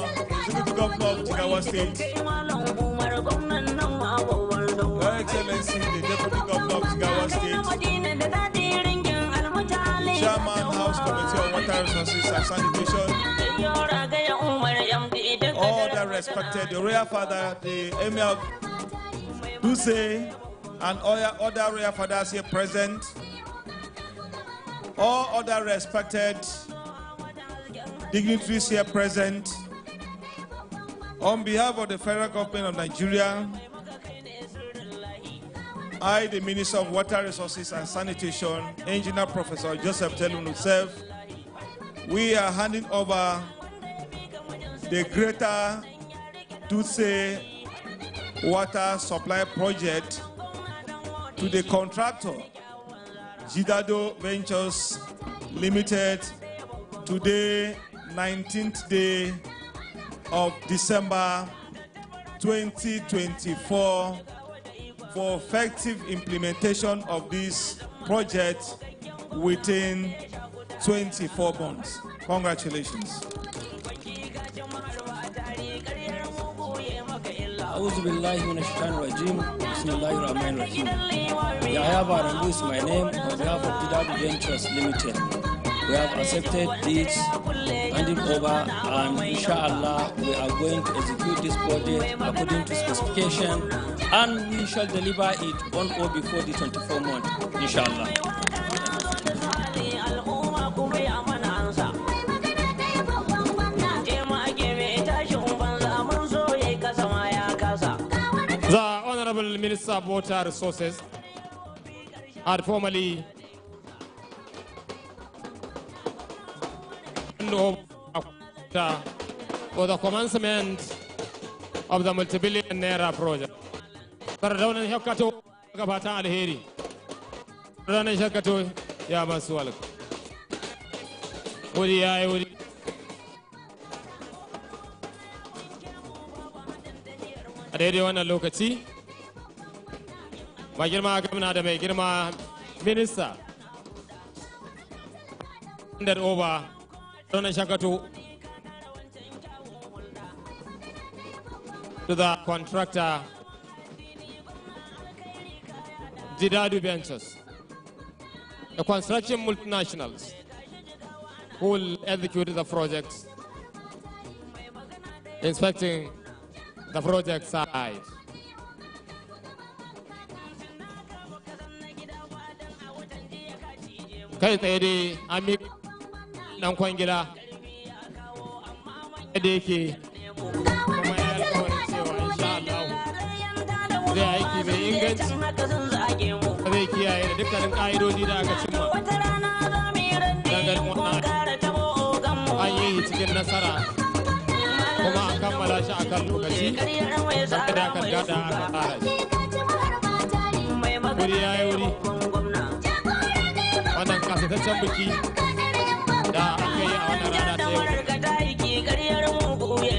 Executive Governor of Jigawa State, Your Excellency, the Deputy Governor of Jigawa State, Chairman, House Committee on Water Resources and Sanitation, all the respected, the Royal Father, the Emir of Dutse, and all other Royal Fathers here present, all other respected dignitaries here present, on behalf of the Federal Government of Nigeria, I, the Minister of Water Resources and Sanitation, Engineer Professor Joseph Telun, we are handing over the Greater Dutse Water Supply Project to the contractor, Jigawa Ventures Limited, today, 19th day of December 2024, for effective implementation of this project within 24 months. Congratulations. A'udhu billahi minash shaitanir rajim. Bismillahir rahmanir rahim. Yahya Barandu is my name on behalf of Jigawa Ventures Limited. We have accepted this handing over, and inshallah we are going to execute this project according to specification, and we shall deliver it on or before the 24 months, inshallah. The Honorable Minister of Water Resources had formally for the commencement of the multi-billion naira project. Sardaunan Shakato gabata alheri. Sardaunan Shakato ya masu alku. Wuri ya yi wuri. A daidai wannan lokaci, mai girma gwamna da mai girma minista, handed over Sardaunan Shakato to the contractor, Jigawa Ventures, the construction multinationals who will execute the project, inspecting the project side. Kai tsaye dai Amik dan kwangila da yake kuma ya alƙawarin cewa insha Allah zai aiki mai inganci, zai kiyaye da dukkanin ƙa'idodi da aka cimma dangane wannan an yi cikin nasara kuma an kammala shi a kan lokaci da aka gada aka tsara shi. Wuri ya yi wuri, wannan kasataccen biki da aka yi a wannan rana ta yau.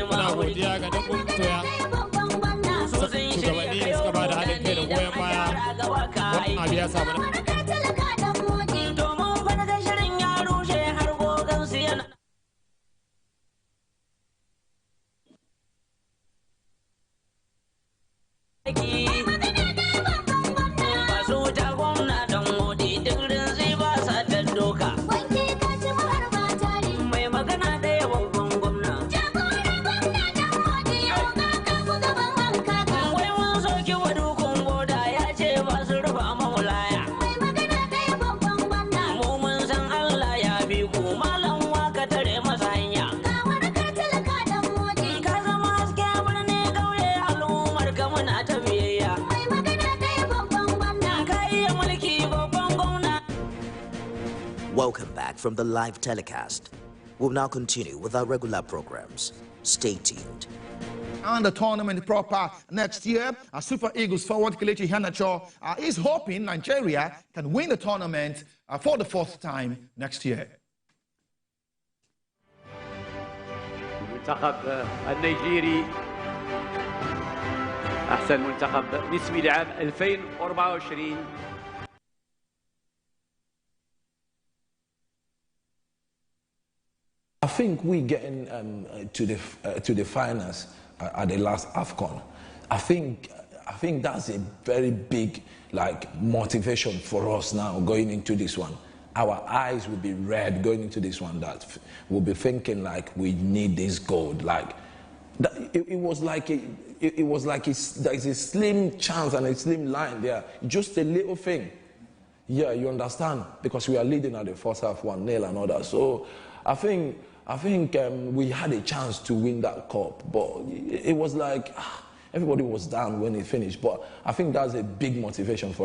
Muna godiya ga dukkan toya shugabanni da suka ba da haɗin kai da goyon baya wannan abu ya samu na. back from the live telecast. We'll now continue with our regular programs. Stay tuned. And the tournament proper next year, Super Eagles forward Kelechi Iheanacho is hoping Nigeria can win the tournament for the 4th time next year. المنتخب النيجيري أحسن منتخب نسبي لعام 2024. I think we getting to the finals at the last AFCON. I think that's a very big motivation for us now going into this one. Our eyes will be red going into this one. That we'll be thinking we need this gold. It was like there's a slim chance and a slim line there. Just a little thing. Yeah, you understand? Because we are leading at the first half 1-0 and all that. So I think we had a chance to win that cup, but it was everybody was down when it finished. But I think that's a big motivation for